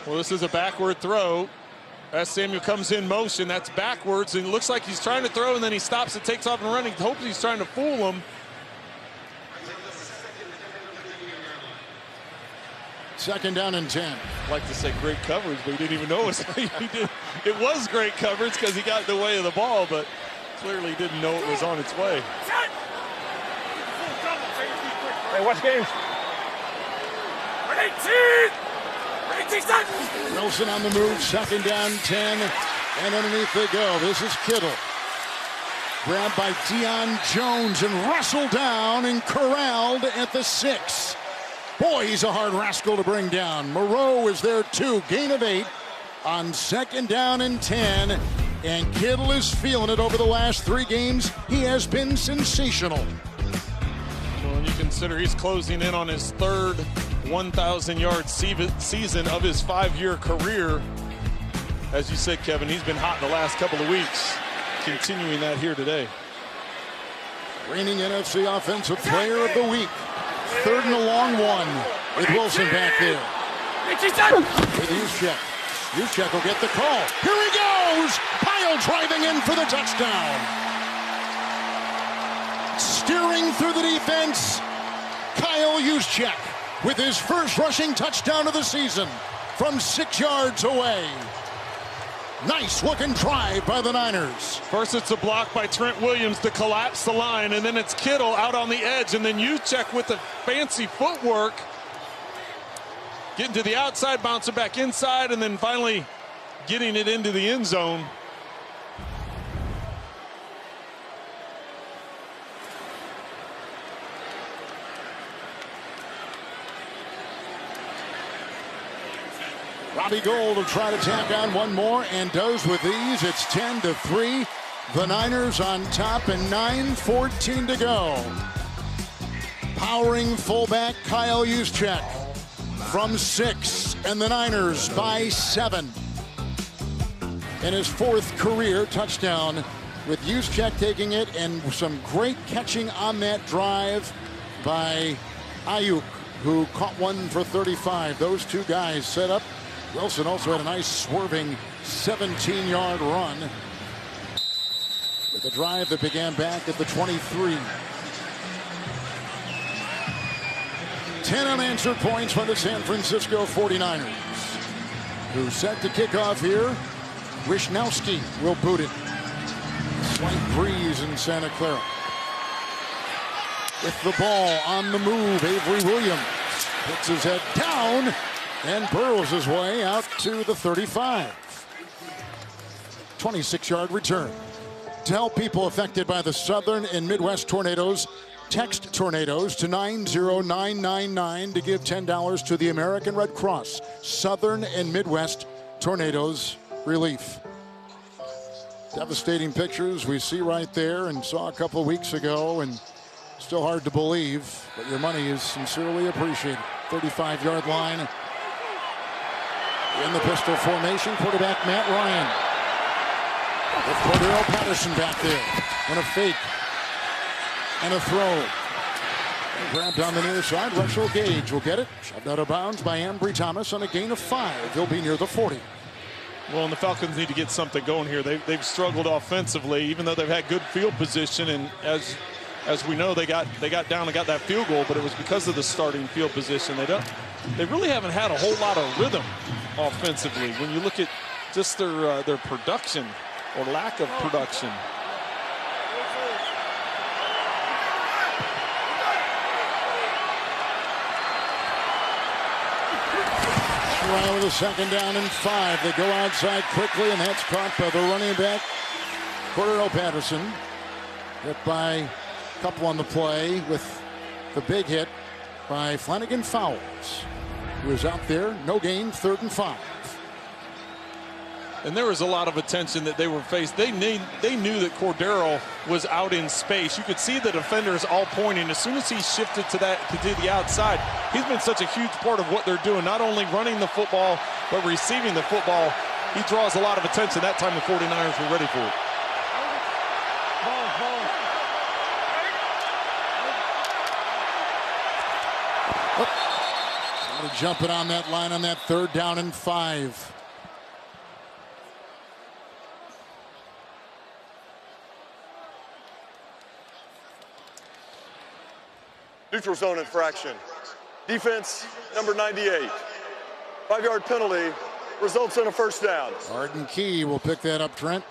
Speaker 6: Well, this is a backward throw. As Samuel comes in motion, that's backwards, and it looks like he's trying to throw, and then he stops and takes off and running. Hopes he's trying to fool him.
Speaker 5: Second down and 10.
Speaker 6: I'd like to say great coverage, but he didn't even know it was great coverage because he got in the way of the ball, but clearly didn't know it was on its way.
Speaker 1: Hey, watch games.
Speaker 5: Wilson on the move, 2nd down, 10, and underneath they go. This is Kittle. Grabbed by Deion Jones and wrestled down and corralled at the 6. Boy, he's a hard rascal to bring down. Moreau is there too. Gain of 8 on 2nd down and 10. And Kittle is feeling it over the last 3 games. He has been sensational.
Speaker 6: Well, and you consider he's closing in on his 3rd 1,000-yard season of his 5-year career. As you said, Kevin, he's been hot in the last couple of weeks. Continuing that here today.
Speaker 5: Reigning NFC Offensive Player of the Week. 3rd and a long one with Wilson back there. With Juszczyk. Juszczyk will get the call. Here he goes! Pyle driving in for the touchdown. Steering through the defense, Kyle Juszczyk with his first rushing touchdown of the season from 6 yards away. Nice looking drive by the Niners.
Speaker 6: First it's a block by Trent Williams to collapse the line, and then it's Kittle out on the edge, and then Juszczyk with the fancy footwork, getting to the outside, bouncing back inside, and then finally getting it into the end zone.
Speaker 5: Robbie Gould will try to tack on one more and does with these. It's 10-3. The Niners on top and 9:14 to go. Powering fullback Kyle Juszczyk from 6, and the Niners by 7. And his 4th career touchdown with Juszczyk taking it, and some great catching on that drive by Ayuk, who caught one for 35. Those 2 guys set up. Wilson also had a nice swerving 17-yard run with a drive that began back at the 23. 10 unanswered points by the San Francisco 49ers, who set to kick off here. Wishnowsky will boot it. Slight breeze in Santa Clara. With the ball on the move, Avery Williams puts his head down and burrows his way out to the 35. 26-yard return. To help people affected by the southern and Midwest tornadoes, text tornadoes to 90999 to give $10 to the American Red Cross Southern and Midwest Tornadoes Relief. Devastating pictures we see right there and saw a couple of weeks ago, and still hard to believe, but your money is sincerely appreciated. 35-yard line in the pistol formation. Quarterback Matt Ryan with Cordero Patterson back there, and a fake and a throw. Grabbed on the near side. Russell Gage will get it. Shoved out of bounds by Ambry Thomas on a gain of 5. He'll be near the 40.
Speaker 6: Well, and the Falcons need to get something going here. They've struggled offensively, even though they've had good field position. And as we know, they got down and got that field goal, but it was because of the starting field position. They really haven't had a whole lot of rhythm offensively. When you look at just their production or lack of production.
Speaker 5: Ryan with a second down and 5. They go outside quickly, and that's caught by the running back, Cordero Patterson. Hit by a couple on the play with the big hit by Flanagan Fowles, who was out there. No gain, 3rd and 5.
Speaker 6: And there was a lot of attention that they were faced. They knew that Cordero was out in space. You could see the defenders all pointing. As soon as he shifted to the outside, he's been such a huge part of what they're doing. Not only running the football, but receiving the football. He draws a lot of attention. That time the 49ers were ready for it.
Speaker 5: Somebody jumping on that line on that 3rd down and 5.
Speaker 7: Neutral zone infraction. Defense, number 98. 5-yard penalty results in a first down.
Speaker 5: Arden Key will pick that up, Trent.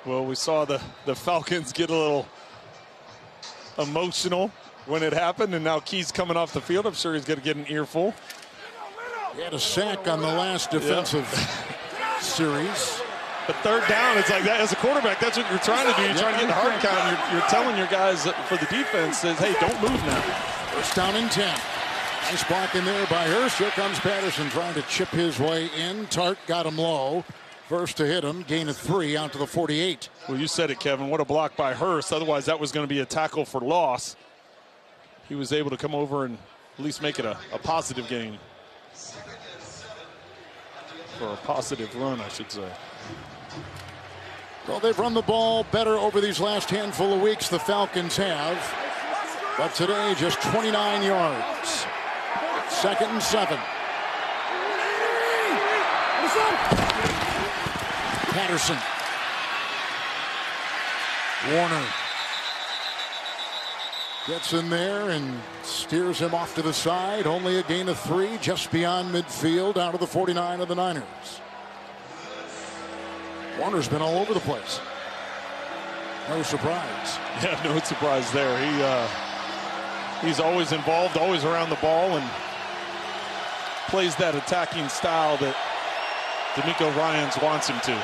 Speaker 6: Well, we saw the Falcons get a little emotional when it happened, and now Key's coming off the field. I'm sure he's going to get an earful.
Speaker 5: He had a sack on the last defensive series.
Speaker 6: But 3rd down, it's like that. As a quarterback, that's what you're trying to do. You're trying to get the hard count. You're telling your guys for the defense, says, hey, don't move now.
Speaker 5: First down and 10. Nice block in there by Hurst. Here comes Patterson trying to chip his way in. Tart got him low. First to hit him. Gain of 3 out to the 48.
Speaker 6: Well, you said it, Kevin. What a block by Hurst. Otherwise, that was going to be a tackle for loss. He was able to come over and at least make it a positive gain. For a positive run, I should say.
Speaker 5: Well, they've run the ball better over these last handful of weeks, the Falcons have. But today, just 29 yards. 2nd and 7. Patterson. Warner gets in there and steers him off to the side. Only a gain of 3 just beyond midfield out of the 49 of the Niners. Warner's been all over the place. No surprise.
Speaker 6: Yeah, no surprise there. He's always involved, always around the ball, and plays that attacking style that D'Amico Ryans wants him to.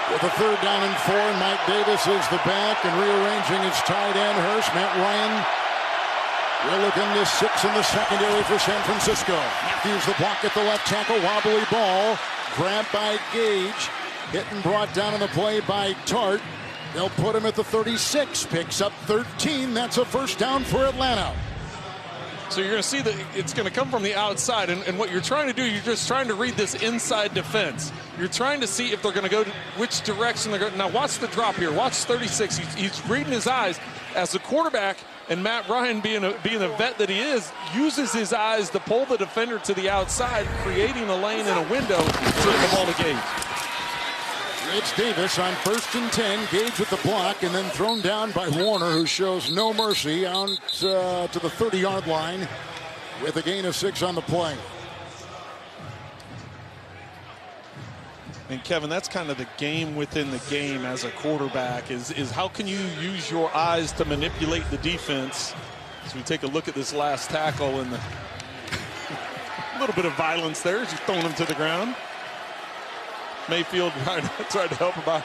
Speaker 5: With a 3rd down and 4, Mike Davis is the back and rearranging his tight end, Hurst. Matt Ryan will look into 6 in the secondary for San Francisco. Matthews the block at the left tackle. Wobbly ball. Grabbed by Gage. Hit and brought down on the play by Tart. They'll put him at the 36. Picks up 13. That's a first down for Atlanta.
Speaker 6: So you're going to see that it's going to come from the outside. And what you're trying to do, you're just trying to read this inside defense. You're trying to see if they're going to go to which direction they're going. Now watch the drop here. Watch 36. He's reading his eyes as the quarterback. And Matt Ryan, being a vet that he is, uses his eyes to pull the defender to the outside, creating a lane and a window to the ball to Gage.
Speaker 5: It's Davis on 1st and 10. Gage with the block and then thrown down by Warner, who shows no mercy out to the 30-yard line with a gain of 6 on the play.
Speaker 6: And Kevin, that's kind of the game within the game as a quarterback is how can you use your eyes to manipulate the defense As we take a look at this last tackle and the little bit of violence there, just throwing him to the ground. Mayfield tried to help him out.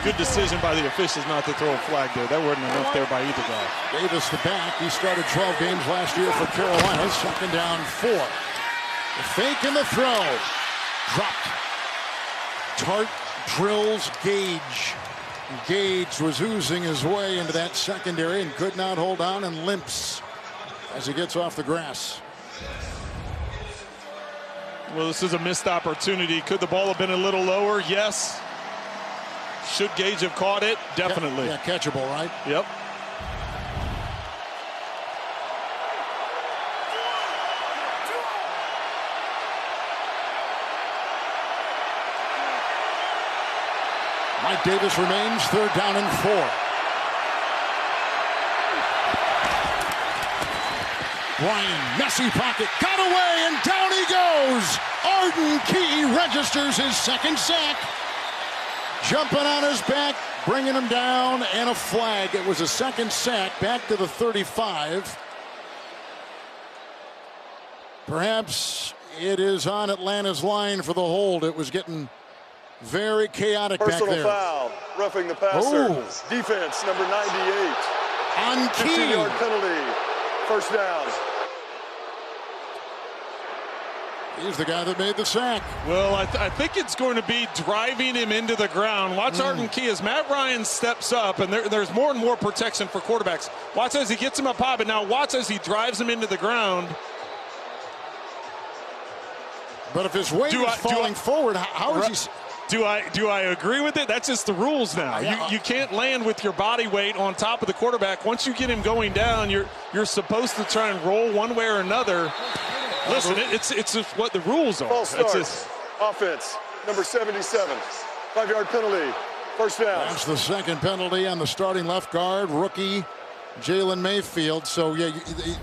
Speaker 6: Good decision by the officials not to throw a flag there. That wasn't enough there by either guy.
Speaker 5: Davis the back. He started 12 games last year for Carolina. Second down 4. The fake and the throw. Dropped. Tart drills Gage. Gage was oozing his way into that secondary and could not hold on and limps as he gets off the grass.
Speaker 6: Well, this is a missed opportunity. Could the ball have been a little lower? Yes. Should Gage have caught it? Definitely.
Speaker 5: Yeah, catchable, right?
Speaker 6: Yep.
Speaker 5: Mike Davis remains. Third down and 4. Ryan, messy pocket, got away, and down he goes. Arden Key registers his second sack. Jumping on his back, bringing him down, and a flag. It was a second sack, back to the 35. Perhaps it is on Atlanta's line for the hold. It was getting very chaotic back there.
Speaker 7: Personal foul, roughing the passer.
Speaker 5: Ooh.
Speaker 7: Defense, number 98.
Speaker 5: On Key.
Speaker 7: 15-yard penalty. First down.
Speaker 5: He's the guy that made the sack.
Speaker 6: Well, I think it's going to be driving him into the ground. Watch Arden Key as Matt Ryan steps up, and there's more and more protection for quarterbacks. Watch as he gets him up high, but now watch as he drives him into the ground.
Speaker 5: But if his weight is falling forward, how is he?
Speaker 6: Do I agree with it? That's just the rules now. You can't land with your body weight on top of the quarterback. Once you get him going down, you're supposed to try and roll one way or another. Listen, it's just what the rules are.
Speaker 7: False start. Offense, number 77. 5-yard penalty. First down.
Speaker 5: That's the second penalty on the starting left guard, rookie Jalen Mayfield. So, yeah,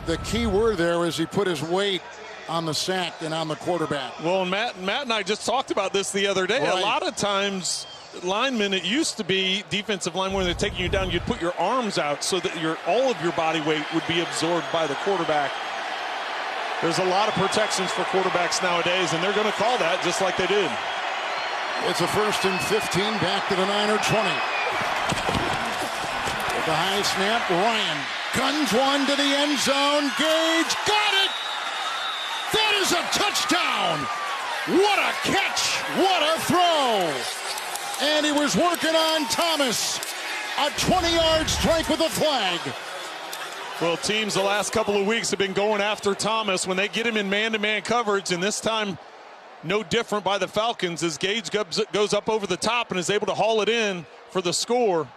Speaker 5: the key word there is he put his weight on the sack and on the quarterback.
Speaker 6: Well, Matt and I just talked about this the other day. Right. A lot of times, linemen, it used to be defensive line when they're taking you down, you'd put your arms out so that all of your body weight would be absorbed by the quarterback. There's a lot of protections for quarterbacks nowadays, and they're going to call that just like they did.
Speaker 5: It's a 1st and 15, back to the Niner 20. With the high snap, Ryan guns one to the end zone. Gage got it! That is a touchdown! What a catch! What a throw! And he was working on Thomas. A 20-yard strike with a flag.
Speaker 6: Well, teams the last couple of weeks have been going after Thomas when they get him in man-to-man coverage, and this time no different by the Falcons as Gage goes up over the top and is able to haul it in for the score.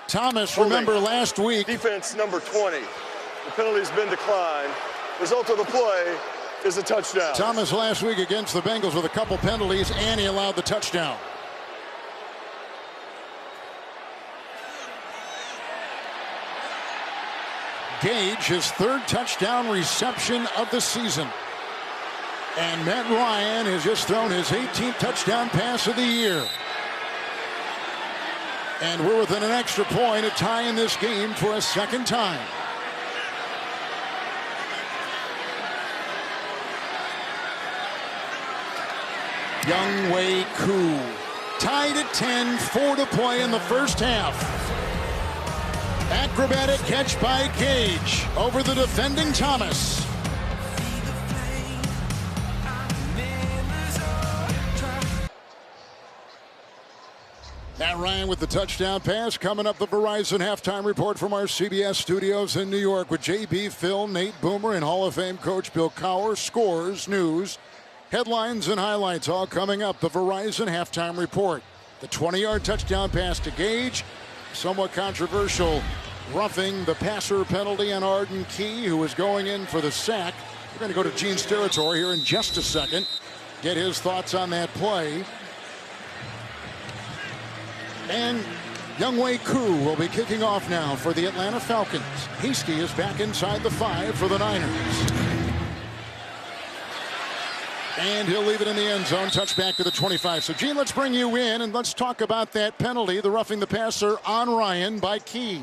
Speaker 5: Thomas, remember last week.
Speaker 7: Defense number 20. The penalty's been declined. Result of the play is a touchdown.
Speaker 5: Thomas last week against the Bengals with a couple penalties, and he allowed the touchdown. Gage, his third touchdown reception of the season. And Matt Ryan has just thrown his 18th touchdown pass of the year. And we're within an extra point of tying this game for a second time. Younghoe Koo tied at 10, 4 to play in the first half. Acrobatic catch by Gage over the defending Thomas. Matt Ryan with the touchdown pass. Coming up, the Verizon halftime report from our CBS studios in New York with JB, Phil, Nate Boomer, and Hall of Fame coach Bill Cowher. Scores, news, headlines, and highlights all coming up. The Verizon halftime report. The 20-yard touchdown pass to Gage. Somewhat controversial roughing the passer penalty on Arden Key, who is going in for the sack. We're going to go to Gene's territory here in just a second. Get his thoughts on that play. And Younghoe Koo will be kicking off now for the Atlanta Falcons. Hasty is back inside the 5 for the Niners. And he'll leave it in the end zone. Touchback to the 25. So, Gene, let's bring you in and let's talk about that penalty, the roughing the passer on Ryan by Key.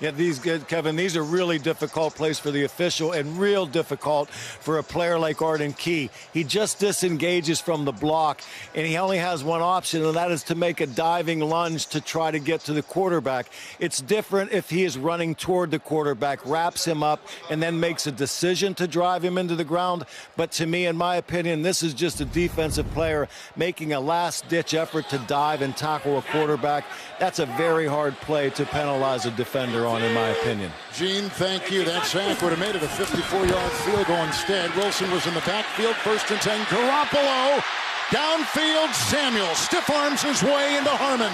Speaker 9: Yeah, Kevin, these are really difficult plays for the official and real difficult for a player like Arden Key. He just disengages from the block, and he only has one option, and that is to make a diving lunge to try to get to the quarterback. It's different if he is running toward the quarterback, wraps him up, and then makes a decision to drive him into the ground. But to me, in my opinion, this is just a defensive player making a last-ditch effort to dive and tackle a quarterback. That's a very hard play to penalize a defender on, in my opinion.
Speaker 5: Gene, thank you. That sack would have made it a 54-yard field goal instead. Wilson was in the backfield, 1st and 10. Garoppolo, downfield. Samuel stiff arms his way into Harmon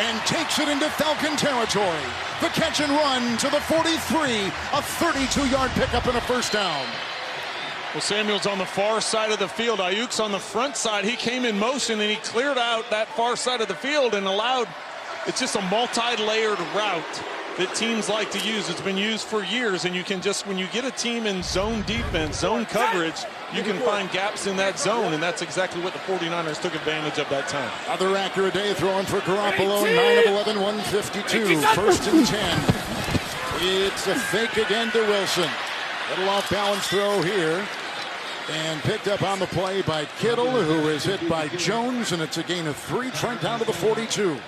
Speaker 5: and takes it into Falcon territory. The catch and run to the 43, a 32-yard pickup and a 1st down.
Speaker 6: Well, Samuel's on the far side of the field. Ayuk's on the front side. He came in motion and he cleared out that far side of the field and allowed, it's just a multi-layered route that teams like to use. It's been used for years, and you can just, when you get a team in zone defense, zone coverage, you can find gaps in that zone, and that's exactly what the 49ers took advantage of that time.
Speaker 5: Other accurate day throwing for Garoppolo, 9 of 11, 152, 1st and 10. It's a fake again to Wilson. Little off-balance throw here, and picked up on the play by Kittle, who is hit by Jones, and it's a gain of 3. Trent down to the 42.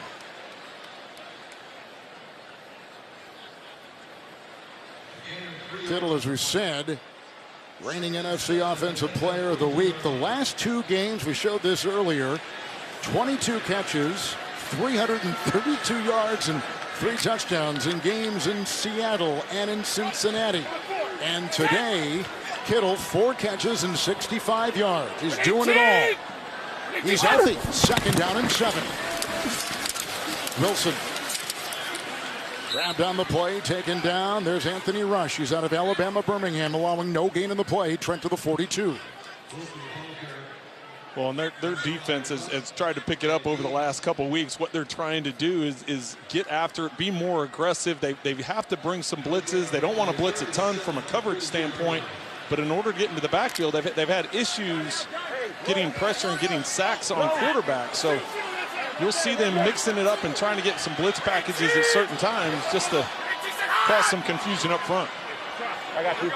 Speaker 5: Kittle, as we said, reigning NFC Offensive Player of the Week. The last 2 games, we showed this earlier, 22 catches, 332 yards, and 3 touchdowns in games in Seattle and in Cincinnati. And today, Kittle, 4 catches and 65 yards. He's doing it all. He's healthy. 2nd down and 7. Wilson. Grabbed on the play, taken down. There's Anthony Rush. He's out of Alabama, Birmingham, allowing no gain in the play. Trent to the 42.
Speaker 6: Well, and their defense has tried to pick it up over the last couple weeks. What they're trying to do is get after it, be more aggressive. They have to bring some blitzes. They don't want to blitz a ton from a coverage standpoint, but in order to get into the backfield, they've had issues getting pressure and getting sacks on quarterbacks. So you'll see them mixing it up and trying to get some blitz packages at certain times just to cause some confusion up front.
Speaker 1: I got you.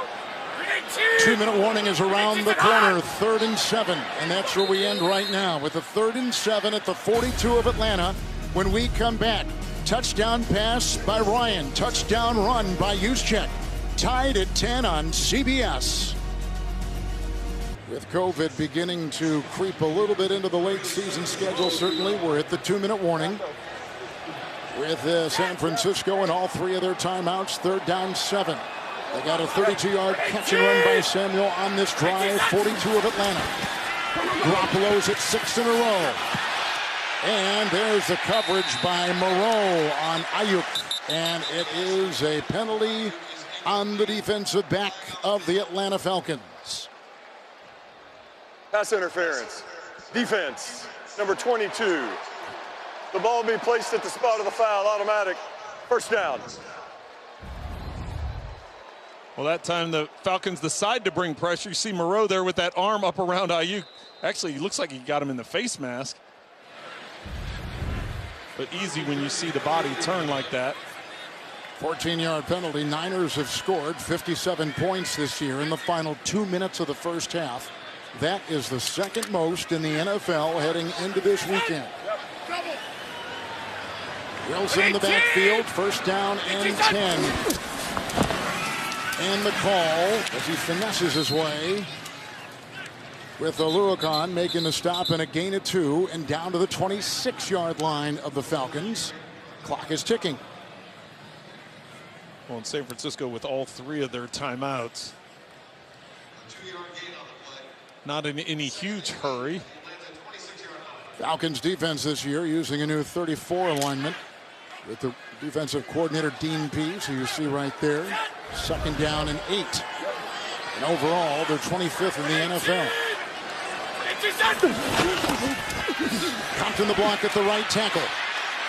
Speaker 5: 2-minute warning is around the corner. 3rd and 7. And that's where we end right now with a 3rd and 7 at the 42 of Atlanta. When we come back, touchdown pass by Ryan. Touchdown run by Juszczyk. Tied at 10 on CBS. With COVID beginning to creep a little bit into the late season schedule, certainly we're at the 2-minute warning with San Francisco and all 3 of their timeouts. 3rd down 7. They got a 32-yard catch and run by Samuel on this drive. 42 of Atlanta. Garoppolo's at 6 in a row. And there's the coverage by Moreau on Ayuk. And it is a penalty on the defensive back of the Atlanta Falcons.
Speaker 7: Pass interference. Defense, number 22. The ball will be placed at the spot of the foul, automatic. 1st down.
Speaker 6: Well, that time the Falcons decide to bring pressure. You see Moreau there with that arm up around Ayuk. Actually, he looks like he got him in the face mask. But easy when you see the body turn like that.
Speaker 5: 14-yard penalty. Niners have scored 57 points this year in the final 2 minutes of the first half. That is the 2nd most in the NFL heading into this weekend. Wilson in the backfield. 1st down and 10. And the call as he finesses his way with Oluokun making the stop and a gain of 2 and down to the 26-yard line of the Falcons. Clock is ticking.
Speaker 6: Well, in San Francisco with all 3 of their timeouts. Not in any huge hurry.
Speaker 5: Falcons defense this year using a new 34 alignment with the defensive coordinator Dean Pease, who you see right there. 2nd down and 8. And overall, they're 25th in the NFL. Compton the block at the right tackle.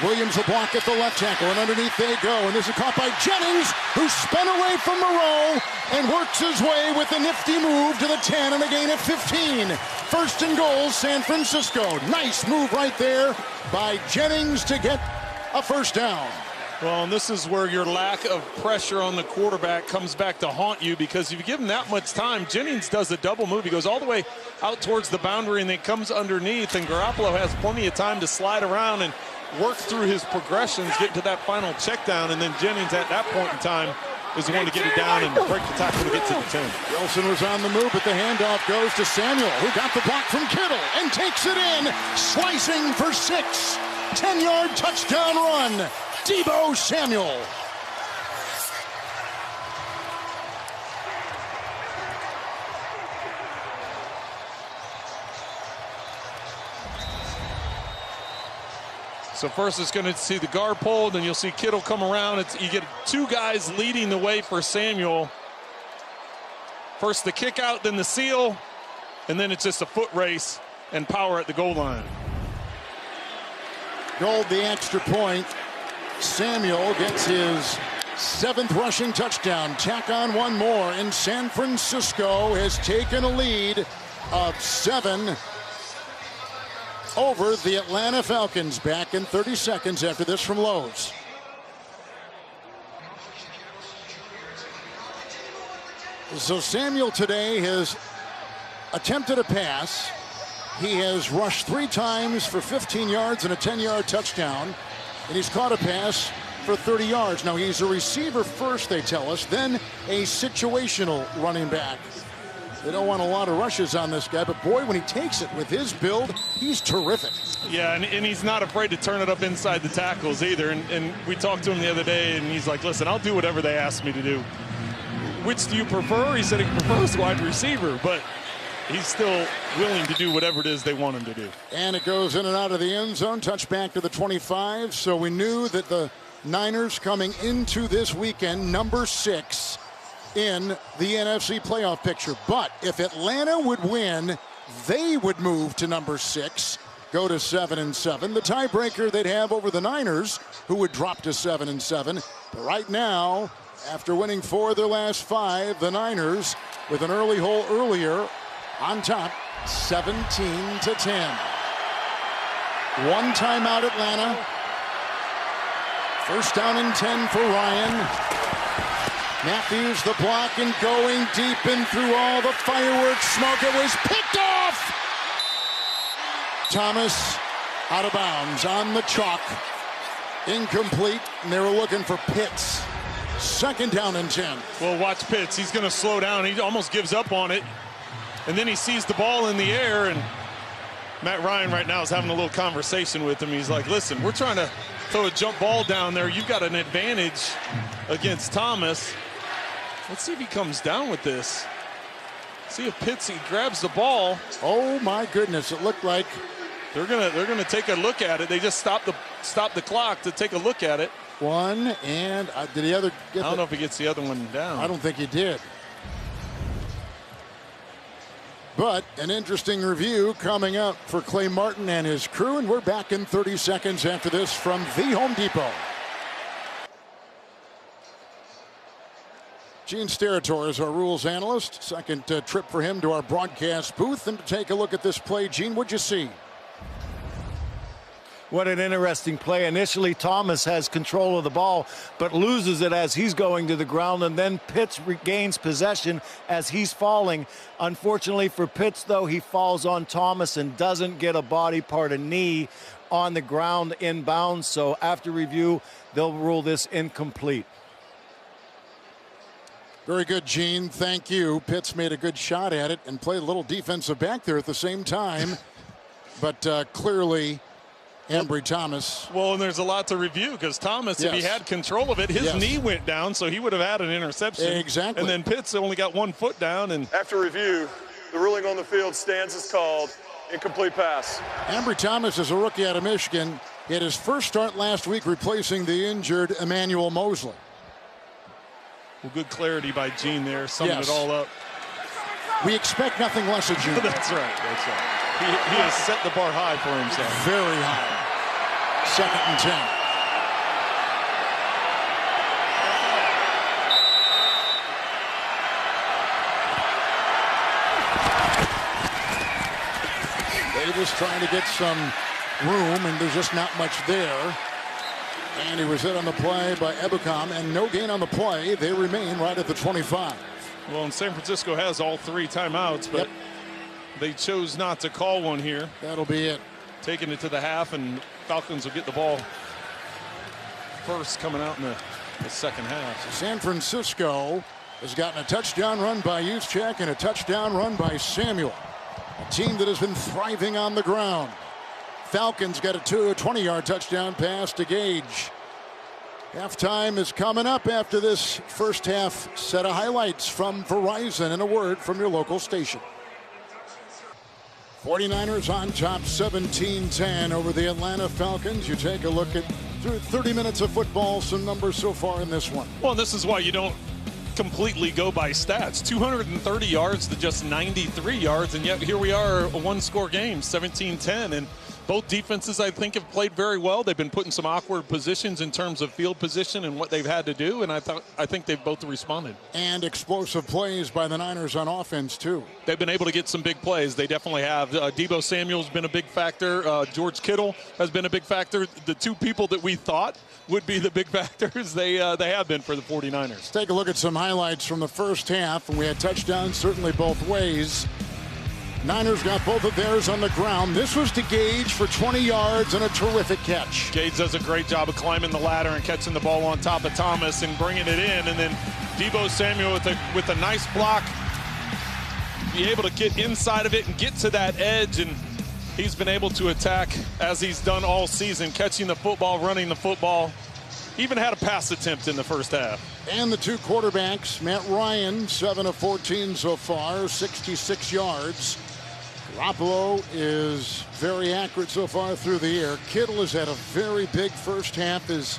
Speaker 5: Williams will block at the left tackle, and underneath they go. And this is caught by Jennings, who spun away from Moreau and works his way with a nifty move to the 10 and a gain of 15. First and goal, San Francisco. Nice move right there by Jennings to get a first down.
Speaker 6: Well, and this is where your lack of pressure on the quarterback comes back to haunt you, because if you give him that much time, Jennings does a double move. He goes all the way out towards the boundary and then comes underneath, and Garoppolo has plenty of time to slide around and work through his progressions, get to that final check down, and then Jennings at that point in time is the one to get it down and break the tackle to get to the 10.
Speaker 5: Wilson was on the move, but the handoff goes to Samuel, who got the block from Kittle and takes it in, slicing for 6. 10-yard touchdown run. Deebo Samuel.
Speaker 6: So first it's going to see the guard pulled, then you'll see Kittle come around. You get 2 guys leading the way for Samuel. First the kick out, then the seal, and then it's just a foot race and power at the goal line.
Speaker 5: Gold the extra point. Samuel gets his 7th rushing touchdown. Tack on one more, and San Francisco has taken a lead of 7 over the Atlanta Falcons. Back in 30 seconds after this from Lowe's. So Samuel today has attempted a pass. He has rushed 3 times for 15 yards and a 10-yard touchdown. And he's caught a pass for 30 yards. Now, he's a receiver first, they tell us, then a situational running back. They don't want a lot of rushes on this guy, but boy, when he takes it with his build, he's terrific.
Speaker 6: Yeah, and he's not afraid to turn it up inside the tackles either. And we talked to him the other day, and he's like, listen, I'll do whatever they ask me to do. Which do you prefer? He said he prefers wide receiver, but he's still willing to do whatever it is they want him to do.
Speaker 5: And it goes in and out of the end zone, touchback to the 25. So we knew that the Niners coming into this weekend, number 6 in the NFC playoff picture. But if Atlanta would win, they would move to number 6, go to 7-7. The tiebreaker they'd have over the Niners, who would drop to 7-7. But right now, after winning 4 of their last 5, the Niners, with an early hole earlier, on top, 17-10. 1 timeout Atlanta. First down and 10 for Ryan. Matthews the block and going deep and through all the fireworks smoke. It was picked off. Thomas out of bounds on the chalk. Incomplete, and they were looking for Pitts. Second down and 10.
Speaker 6: Well, watch Pitts. He's going to slow down. He almost gives up on it. And then he sees the ball in the air, and Matt Ryan right now is having a little conversation with him. He's like, listen, we're trying to throw a jump ball down there. You've got an advantage against Thomas. Let's see if he comes down with this. See if Pitts, he grabs the ball.
Speaker 5: Oh my goodness, it looked like
Speaker 6: they're gonna take a look at it. They just stopped the clock to take a look at it.
Speaker 5: One, and did the other get
Speaker 6: I don't know if he gets the other one down.
Speaker 5: I don't think he did. But an interesting review coming up for Clay Martin and his crew, and we're back in 30 seconds after this from the Home Depot. Gene Steratore is our rules analyst. Second trip for him to our broadcast booth, and to take a look at this play. Gene, what'd you see?
Speaker 9: What an interesting play. Initially, Thomas has control of the ball, but loses it as he's going to the ground, and then Pitts regains possession as he's falling. Unfortunately for Pitts, though, he falls on Thomas and doesn't get a body part, a knee, on the ground inbounds. So after review, they'll rule this incomplete.
Speaker 5: Very good, Gene. Thank you. Pitts made a good shot at it and played a little defensive back there at the same time. But clearly, Ambry Thomas.
Speaker 6: Well, and there's a lot to review because Thomas, if he had control of it, his knee went down, so he would have had an interception.
Speaker 5: Exactly.
Speaker 6: And then Pitts only got 1 foot down. And
Speaker 7: after review, the ruling on the field stands as called. Incomplete pass.
Speaker 5: Ambry Thomas is a rookie out of Michigan. He had his first start last week replacing the injured Emmanuel Mosley.
Speaker 6: Well, good clarity by Gene there, summing it all up.
Speaker 5: We expect nothing less of Gene.
Speaker 6: That's right. That's right. He has set the bar high for himself.
Speaker 5: Very high. Second and 10. Davis trying to get some room, and there's just not much there. And he was hit on the play by Ebukam, and no gain on the play. They remain right at the 25.
Speaker 6: Well, and San Francisco has all 3 timeouts, but they chose not to call one here.
Speaker 5: That'll be it.
Speaker 6: Taking it to the half, and Falcons will get the ball first coming out in the second half.
Speaker 5: San Francisco has gotten a touchdown run by Juszczyk and a touchdown run by Samuel. A team that has been thriving on the ground. Falcons got a 20-yard touchdown pass to Gage. Halftime is coming up after this first half set of highlights from Verizon and a word from your local station. 49ers on top 17-10 over the Atlanta Falcons. You take a look at through 30 minutes of football, some numbers so far in this one.
Speaker 6: Well, this is why you don't completely go by stats. 230 yards to just 93 yards, and yet here we are, a one-score game, 17-10, and both defenses, I think, have played very well. They've been put in some awkward positions in terms of field position and what they've had to do, and I think they've both responded.
Speaker 5: And explosive plays by the Niners on offense, too.
Speaker 6: They've been able to get some big plays. They definitely have. Deebo Samuel's been a big factor. George Kittle has been a big factor. The 2 people that we thought would be the big factors, they have been for the 49ers.
Speaker 5: Let's take a look at some highlights from the first half, and we had touchdowns certainly both ways. Niners got both of theirs on the ground. This was to Gage for 20 yards and a terrific catch.
Speaker 6: Gage does a great job of climbing the ladder and catching the ball on top of Thomas and bringing it in. And then Deebo Samuel with a nice block, be able to get inside of it and get to that edge. And he's been able to attack as he's done all season, catching the football, running the football. Even had a pass attempt in the first half.
Speaker 5: And the 2 quarterbacks, Matt Ryan, 7 of 14 so far, 66 yards. Garoppolo is very accurate so far through the air. Kittle has had a very big first half, as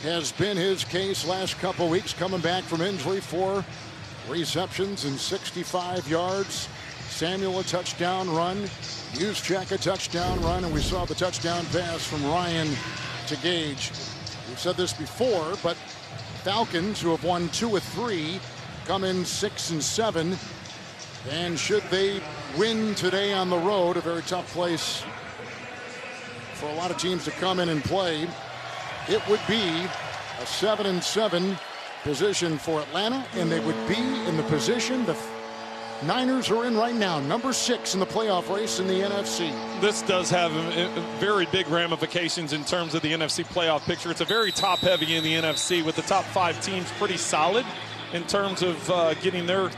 Speaker 5: has been his case last couple weeks, coming back from injury. 4 receptions and 65 yards. Samuel a touchdown run. Juszczyk a touchdown run, and we saw the touchdown pass from Ryan to Gage. We've said this before, but Falcons, who have won 2 of 3, come in 6-7. And should they win today on the road, a very tough place for a lot of teams to come in and play, it would be a 7-7 position for Atlanta, and they would be in the position the Niners are in right now, number 6 in the playoff race in the NFC.
Speaker 6: This does have very big ramifications in terms of the NFC playoff picture. It's a very top-heavy in the NFC, with the top 5 teams pretty solid in terms of getting their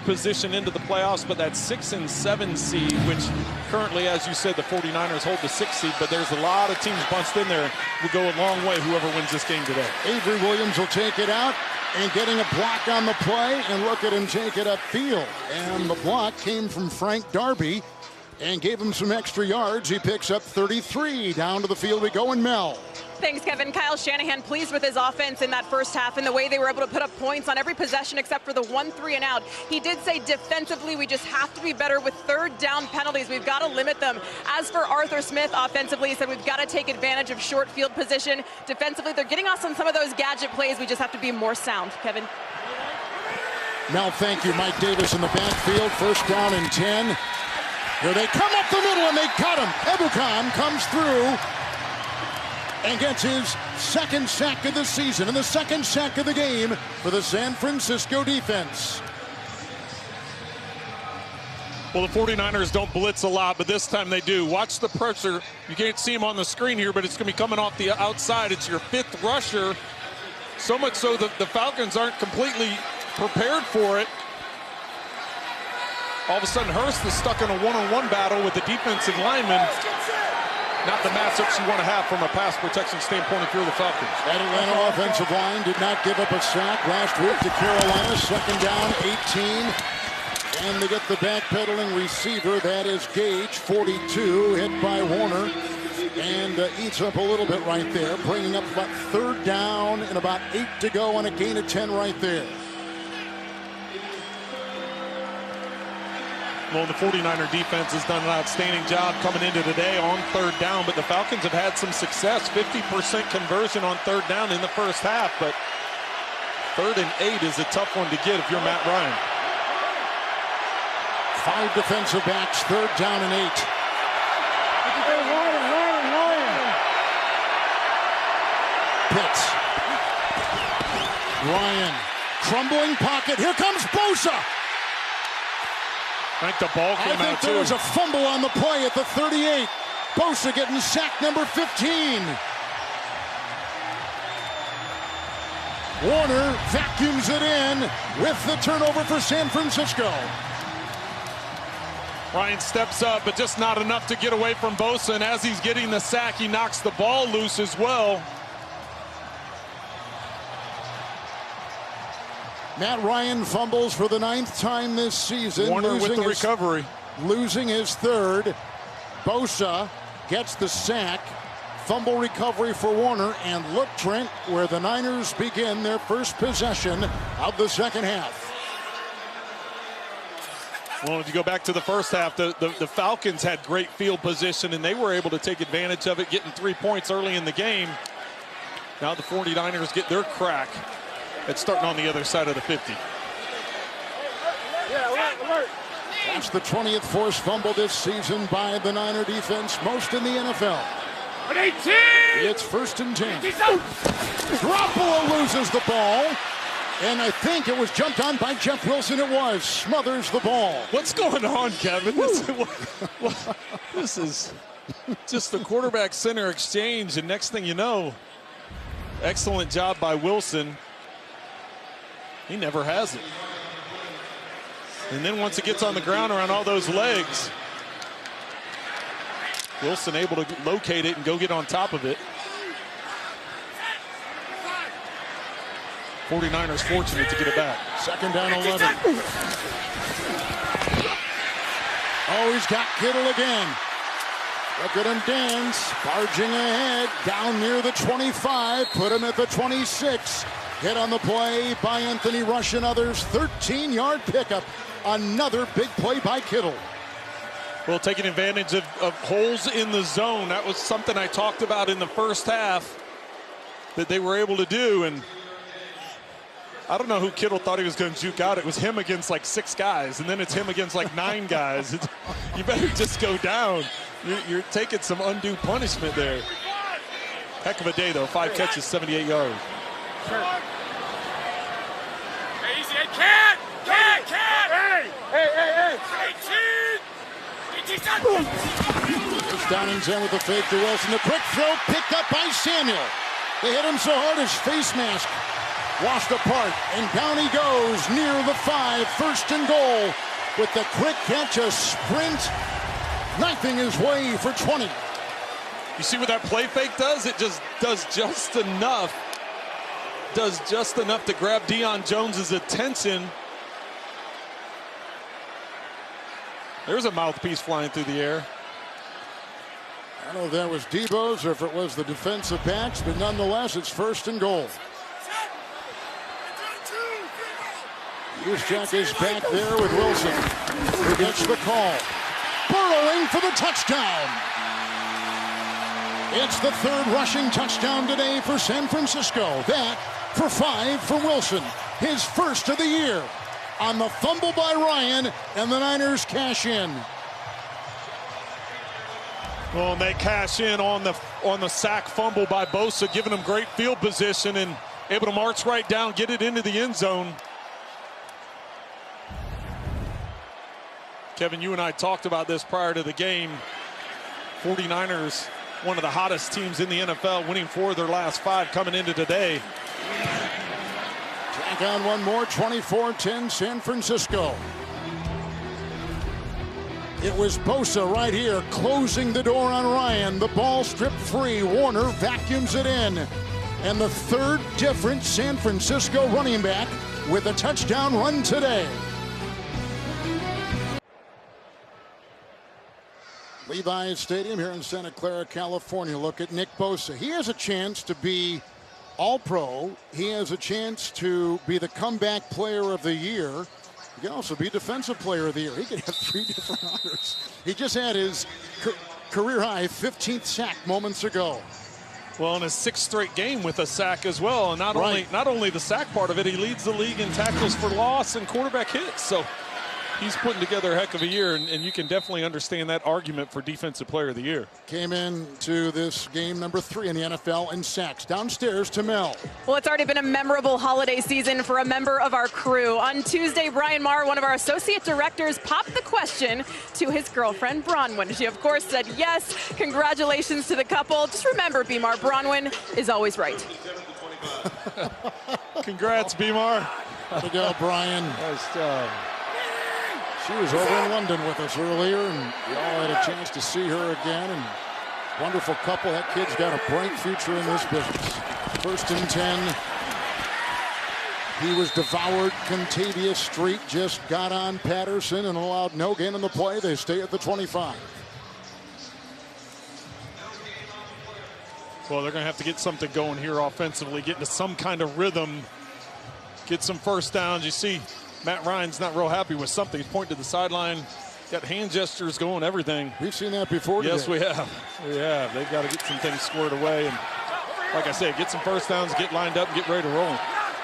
Speaker 6: position into the playoffs, but that 6 and 7 seed, which currently, as you said, the 49ers hold the 6th seed, but there's a lot of teams bunched in there, will go a long way, whoever wins this game today.
Speaker 5: Avery Williams will take it out, and getting a block on the play, and look at him take it upfield. And the block came from Frank Darby and gave him some extra yards. He picks up 33. Down to the field we go, and Mel.
Speaker 8: Thanks, Kevin. Kyle Shanahan pleased with his offense in that first half and the way they were able to put up points on every possession except for the 1 3 and out. He did say defensively we just have to be better with 3rd down penalties. We've got to limit them. As for Arthur Smith offensively, he said we've got to take advantage of short field position. Defensively, they're getting us on some of those gadget plays. We just have to be more sound. Kevin.
Speaker 5: Mel, thank you. Mike Davis in the backfield. 1st down and 10. Here they come up the middle, and they cut him. Ebukam comes through and gets his 2nd sack of the season and the 2nd sack of the game for the San Francisco defense.
Speaker 6: Well, the 49ers don't blitz a lot, but this time they do. Watch the pressure. You can't see him on the screen here, but it's going to be coming off the outside. It's your 5th rusher. So much so that the Falcons aren't completely prepared for it. All of a sudden, Hurst is stuck in a one-on-one battle with the defensive lineman. Not the matchups you want to have from a pass protection standpoint if you're the Falcons.
Speaker 5: That Atlanta offensive line did not give up a sack last week to Carolina. 2nd down, 18. And they get the backpedaling receiver. That is Gage, 42, hit by Warner. And eats up a little bit right there, bringing up about 3rd down and about 8 to go on a gain of 10 right there.
Speaker 6: Well, the 49er defense has done an outstanding job coming into today on third down, but the Falcons have had some success. 50% conversion on third down in the first half, but 3rd and 8 is a tough one to get if you're Matt Ryan.
Speaker 5: 5 defensive backs, 3rd down and 8. Pitts. Ryan, crumbling pocket. Here comes Bosa.
Speaker 6: I think the ball came out too.
Speaker 5: I think there was a fumble on the play at the 38. Bosa getting sacked number 15. Warner vacuums it in with the turnover for San Francisco.
Speaker 6: Ryan steps up, but just not enough to get away from Bosa, and as he's getting the sack, he knocks the ball loose as well.
Speaker 5: Matt Ryan fumbles for the 9th time this season.
Speaker 6: Warner with the recovery.
Speaker 5: Losing his 3rd. Bosa gets the sack. Fumble recovery for Warner. And look, Trent, where the Niners begin their first possession of the second half.
Speaker 6: Well, if you go back to the first half, the Falcons had great field position, and they were able to take advantage of it, getting 3 points early in the game. Now the 49ers get their crack. It's starting on the other side of the 50.
Speaker 5: That's the 20th forced fumble this season by the Niner defense, most in the NFL.
Speaker 2: 18!
Speaker 5: It's 1st and 10. Garoppolo loses the ball, and I think it was jumped on by Jeff Wilson. It was. Smothers the ball.
Speaker 6: What's going on, Kevin? This is just the quarterback center exchange, and next thing you know, excellent job by Wilson. He never has it. And then once it gets on the ground around all those legs, Wilson able to locate it and go get on top of it. 49ers fortunate to get it back.
Speaker 5: 2nd down 11. Oh, he's got Kittle again. Look at him dance. Barging ahead. Down near the 25. Put him at the 26. Hit on the play by Anthony Rush and others. 13-yard pickup. Another big play by Kittle.
Speaker 6: Well, taking advantage of holes in the zone. That was something I talked about in the first half that they were able to do. And I don't know who Kittle thought he was going to juke out. It was him against like 6 guys, and then it's him against like 9 guys. You better just go down. You're taking some undue punishment there. Heck of a day, though. 5 catches, 78 yards.
Speaker 2: Easy, can't! Hey! 18!
Speaker 5: It's Downing's in with the fake to Wilson. The quick throw picked up by Samuel. They hit him so hard his face mask washed apart, and down he goes near the 5, 1st and goal. With the quick catch, a sprint, knifing his way for 20.
Speaker 6: You see what that play fake does? It just does just enough. Does just enough to grab Deion Jones's attention. There's a mouthpiece flying through the air.
Speaker 5: I don't know if that was Debo's or if it was the defensive backs, but nonetheless, it's 1st and goal. Juszczyk is back there with Wilson, who gets the call. Burrowing for the touchdown. It's the 3rd rushing touchdown today for San Francisco. That for 5 from Wilson, his 1st of the year. On the fumble by Ryan, and the Niners cash in.
Speaker 6: Well, and they cash in on the sack fumble by Bosa, giving them great field position and able to march right down, get it into the end zone. Kevin, you and I talked about this prior to the game. 49ers, one of the hottest teams in the NFL, winning 4 of their last 5 coming into today.
Speaker 5: Track on one more, 24-10 San Francisco. It was Bosa right here closing the door on Ryan. The ball stripped free. Warner vacuums it in. And the 3rd different San Francisco running back with a touchdown run today. Levi's Stadium here in Santa Clara, California. Look at Nick Bosa. He has a chance to be All-Pro. He has a chance to be the comeback player of the year. He can also be Defensive Player of the Year. He could have 3 different honors. He just had his career high 15th sack moments ago.
Speaker 6: Well, in his 6th straight game with a sack as well. And not only the sack part of it, he leads the league in tackles for loss and quarterback hits. So he's putting together a heck of a year, and you can definitely understand that argument for Defensive Player of the Year.
Speaker 5: Came into this game number 3 in the NFL in sacks. Downstairs to Mel.
Speaker 8: Well, it's already been a memorable holiday season for a member of our crew. On Tuesday, Brian Marr, one of our associate directors, popped the question to his girlfriend, Bronwyn. She, of course, said yes. Congratulations to the couple. Just remember, Bmar, Bronwyn is always right.
Speaker 6: Congrats, Bmar.
Speaker 5: Good go, Brian. She was over in London with us earlier, and we all had a chance to see her again. And wonderful couple. That kid's got a bright future in this business. 1st and 10. He was devoured. Contavious Street just got on Patterson and allowed no gain on the play. They stay at the 25.
Speaker 6: Well, they're going to have to get something going here offensively, get into some kind of rhythm, get some first downs. You see Matt Ryan's not real happy with something. He's pointing to the sideline, got hand gestures going, everything.
Speaker 5: We've seen that before today.
Speaker 6: Yes, we have. We have. They've got to get some things squared away. And like I said, get some first downs, get lined up, and get ready to roll.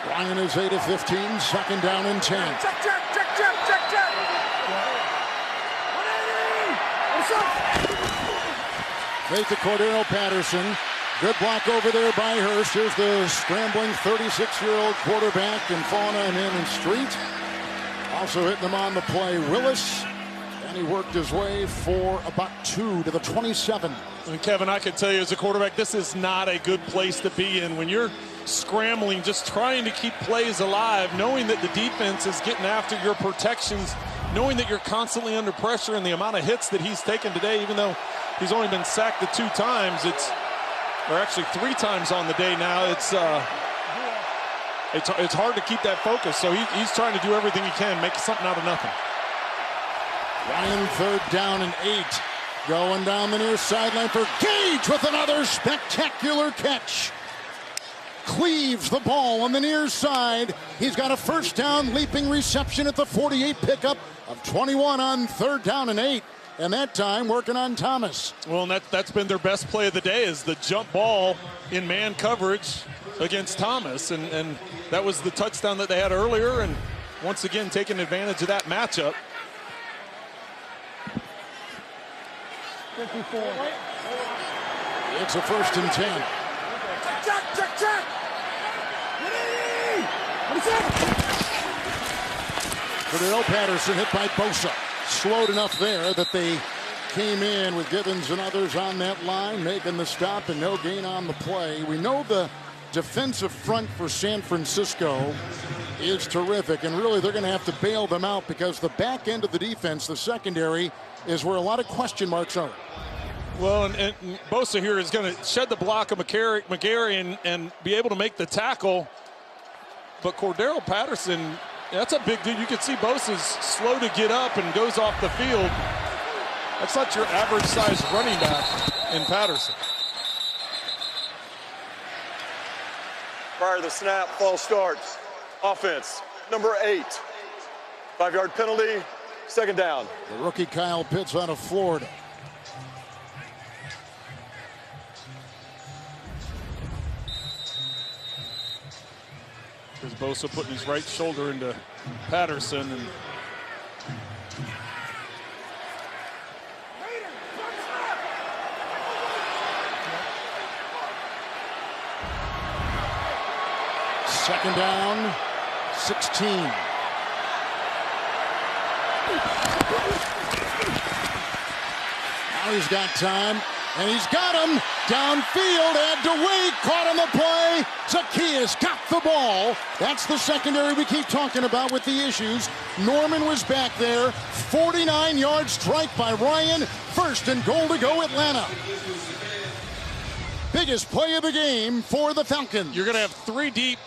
Speaker 5: Ryan is 8 of 15, 2nd down and 10.
Speaker 1: Check. 180.
Speaker 5: Fake to Cordero Patterson. Good block over there by Hurst. Here's the scrambling 36-year-old quarterback, and falling on him in Street. Also hitting him on the play, Willis. And he worked his way for about 2 to the 27.
Speaker 6: And Kevin, I can tell you as a quarterback, this is not a good place to be in. When you're scrambling, just trying to keep plays alive, knowing that the defense is getting after your protections, knowing that you're constantly under pressure, and the amount of hits that he's taken today, even though he's only been sacked the 2 times, or actually 3 times on the day now, it's hard to keep that focus. So he's trying to do everything he can, make something out of nothing.
Speaker 5: Ryan 3rd down and 8. Going down the near sideline for Gage with another spectacular catch. Cleaves the ball on the near side. He's got a first down leaping reception at the 48, pickup of 21 on 3rd down and 8. And that time working on Thomas.
Speaker 6: Well, and that's been their best play of the day, is the jump ball in man coverage against Thomas. And that was the touchdown that they had earlier. And once again, taking advantage of that matchup.
Speaker 1: 54.
Speaker 5: It's a 1st and 10.
Speaker 1: Check. 180.
Speaker 5: Cordero Patterson hit by Bosa. Slowed enough there that they came in with Gibbons and others on that line, making the stop, and no gain on the play. We know the defensive front for San Francisco is terrific, and really they're going to have to bail them out, because the back end of the defense, the secondary, is where a lot of question marks are.
Speaker 6: Well, and Bosa here is going to shed the block of McGarry and be able to make the tackle. But Cordero Patterson, that's a big dude. You can see Bosa's slow to get up and goes off the field. That's not your average size running back in Patterson.
Speaker 7: Prior to the snap, false start. Offense, number 8. 5-yard penalty, 2nd down.
Speaker 5: The rookie Kyle Pitts out of Florida.
Speaker 6: There's Bosa putting his right shoulder into Patterson. And
Speaker 5: Second down, 16. Now he's got time, and he's got him downfield. Ed DeWeek caught on the play. Zacchaeus got the ball. That's the secondary we keep talking about with the issues. Norman was back there. 49-yard strike by Ryan. 1st and goal to go, Atlanta. Biggest play of the game for the Falcons.
Speaker 6: you're going to have 3 deep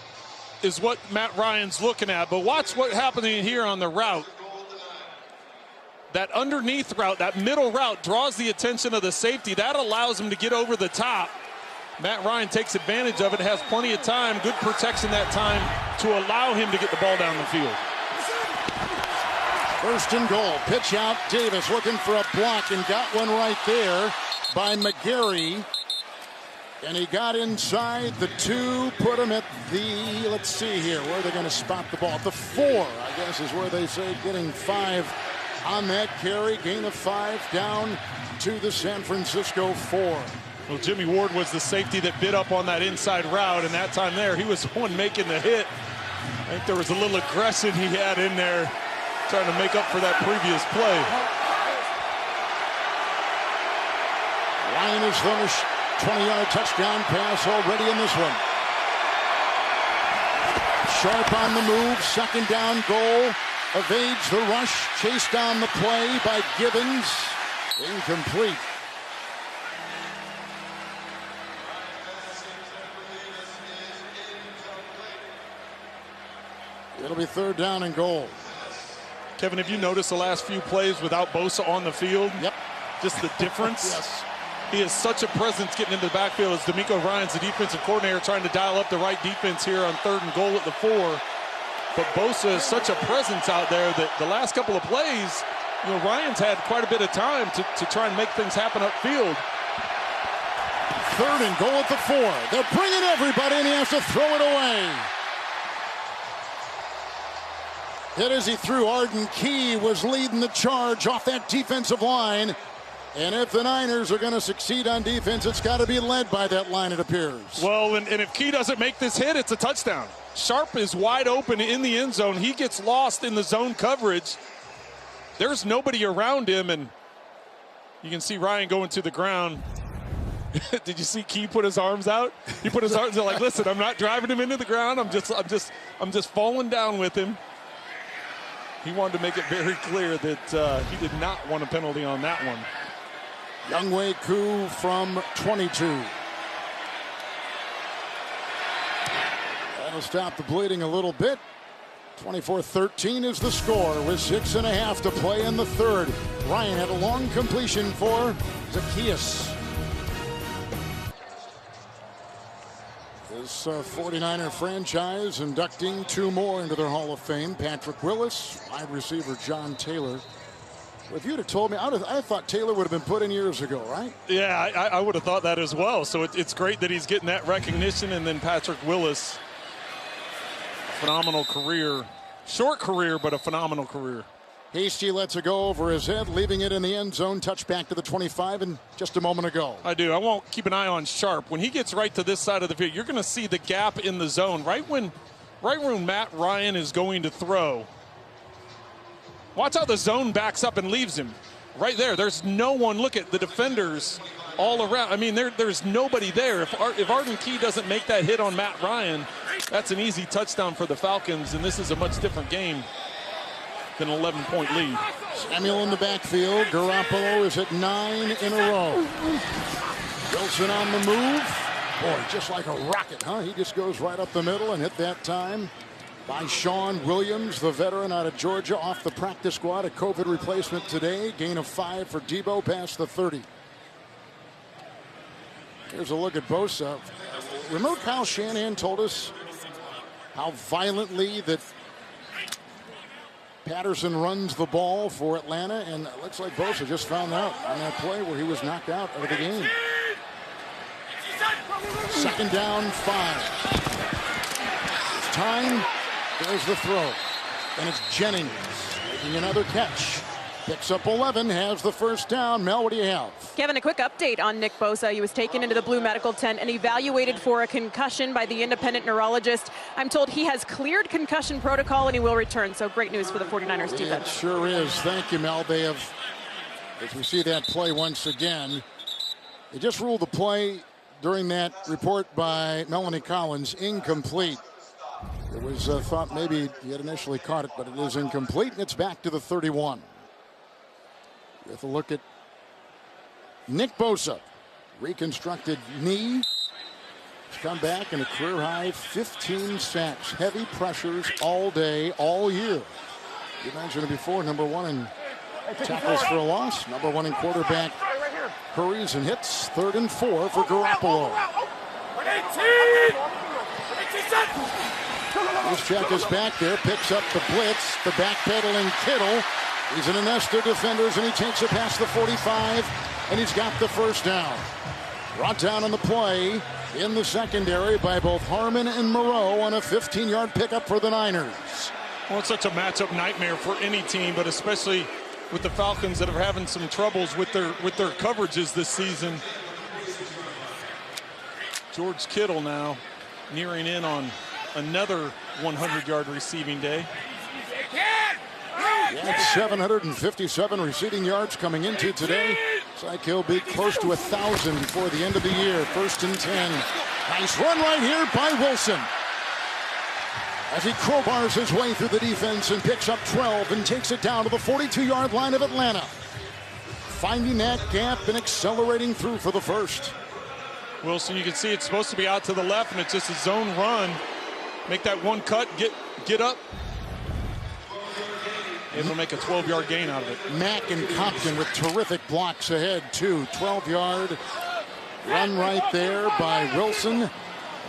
Speaker 6: is what Matt Ryan's looking at. But watch what's happening here on the route. That underneath route, that middle route, draws the attention of the safety. That allows him to get over the top. Matt Ryan takes advantage of it, has plenty of time, good protection that time to allow him to get the ball down the field.
Speaker 5: First and goal. Pitch out. Davis looking for a block and got one right there by McGarry. And he got inside the 2, put him at the, let's see here, where are they going to spot the ball? The 4, I guess, is where they say getting 5 on that carry. Gain of 5 down to the San Francisco 4.
Speaker 6: Well, Jimmy Ward was the safety that bit up on that inside route, and that time there, he was the one making the hit. I think there was a little aggression he had in there, trying to make up for that previous play.
Speaker 5: Ryan has thrown a 20-yard touchdown pass already in this one. Sharp on the move, second down goal, evades the rush, chased on the play by Gibbons, incomplete. It'll be third down and goal.
Speaker 6: Kevin, have you noticed the last few plays without Bosa on the field?
Speaker 5: Yep.
Speaker 6: Just the difference?
Speaker 5: Yes.
Speaker 6: He has such a presence getting into the backfield as D'Amico Ryan's the defensive coordinator trying to dial up the right defense here on third and goal at the 4. But Bosa is such a presence out there that the last couple of plays, you know, Ryan's had quite a bit of time to try and make things happen upfield.
Speaker 5: Third and goal at the 4. They're bringing everybody and he has to throw it away. Hit as he threw. Arden Key was leading the charge off that defensive line. And if the Niners are going to succeed on defense, it's got to be led by that line, it appears.
Speaker 6: Well, and if Key doesn't make this hit, it's a touchdown. Sharp is wide open in the end zone. He gets lost in the zone coverage. There's nobody around him, and you can see Ryan going to the ground. Did you see Key put his arms out? He put his arms out like, listen, I'm not driving him into the ground. I'm just falling down with him. He wanted to make it very clear that he did not want a penalty on that one.
Speaker 5: Younghoe Koo from 22. That'll stop the bleeding a little bit. 24-13 is the score with 6.5 to play in the third. Ryan had a long completion for Zacchaeus. This 49er franchise inducting 2 more into their Hall of Fame. Patrick Willis, wide receiver John Taylor. If you'd have told me, I thought Taylor would have been put in years ago, right?
Speaker 6: Yeah, I would have thought that as well. So it's great that he's getting that recognition. And then Patrick Willis, phenomenal career. Short career, but a phenomenal career.
Speaker 5: Hasty lets it go over his head, leaving it in the end zone. Touchback to the 25 and just a moment ago.
Speaker 6: I do. I won't keep an eye on Sharp. When he gets right to this side of the field, you're going to see the gap in the zone. Right when Matt Ryan is going to throw. Watch how the zone backs up and leaves him. Right there. There's no one. Look at the defenders all around. I mean, there's nobody there. If Arden Key doesn't make that hit on Matt Ryan, that's an easy touchdown for the Falcons, and this is a much different game than an 11-point lead.
Speaker 5: Samuel in the backfield. Garoppolo is at 9 in a row. Wilson on the move. Boy, just like a rocket, huh? He just goes right up the middle and hit that time by Sean Williams, the veteran out of Georgia, off the practice squad. A COVID replacement today. Gain of 5 for Debo past the 30. Here's a look at Bosa. Remember Kyle Shanahan told us how violently that Patterson runs the ball for Atlanta, and it looks like Bosa just found out on that play where he was knocked out of the game. Second down, 5. It's time. There's the throw. And it's Jennings making another catch. Picks up 11, has the first down. Mel, what do you have?
Speaker 8: Kevin, a quick update on Nick Bosa. He was taken into the Blue Medical Tent and evaluated for a concussion by the independent neurologist. I'm told he has cleared concussion protocol and he will return. So great news for the 49ers defense.
Speaker 5: It sure is. Thank you, Mel. They have, as we see that play once again, they just ruled the play during that report by Melanie Collins incomplete. It was thought maybe he had initially caught it, but it is incomplete, and it's back to the 31. With a look at Nick Bosa, reconstructed knee. He's come back in a career-high 15 sacks. Heavy pressures all day, all year. You mentioned it before, number 1 in tackles for a loss, number 1 in quarterback hurries and hits. 3rd and 4 for Garoppolo. This check is back there, picks up the blitz, the backpedaling Kittle, He's in a nest of defenders, and he takes it past the 45, and he's got the first down. Brought down on the play in the secondary by both Harmon and Moreau on a 15-yard pickup for the Niners.
Speaker 6: Well, it's such a matchup nightmare for any team, but especially with the Falcons that are having some troubles with their coverages this season. George Kittle now nearing in on another 100-yard receiving day.
Speaker 5: He had 757 receiving yards coming into today. Looks like he'll be close to 1,000 before the end of the year. 1st and 10. Nice run right here by Wilson, as he crowbars his way through the defense and picks up 12 and takes it down to the 42-yard line of Atlanta. Finding that gap and accelerating through for the first.
Speaker 6: Wilson, you can see it's supposed to be out to the left, and it's just a zone run. Make that one cut, get up. Able to make a 12-yard gain out of it.
Speaker 5: Mack and Compton with terrific blocks ahead, too. 12-yard run right there by Wilson.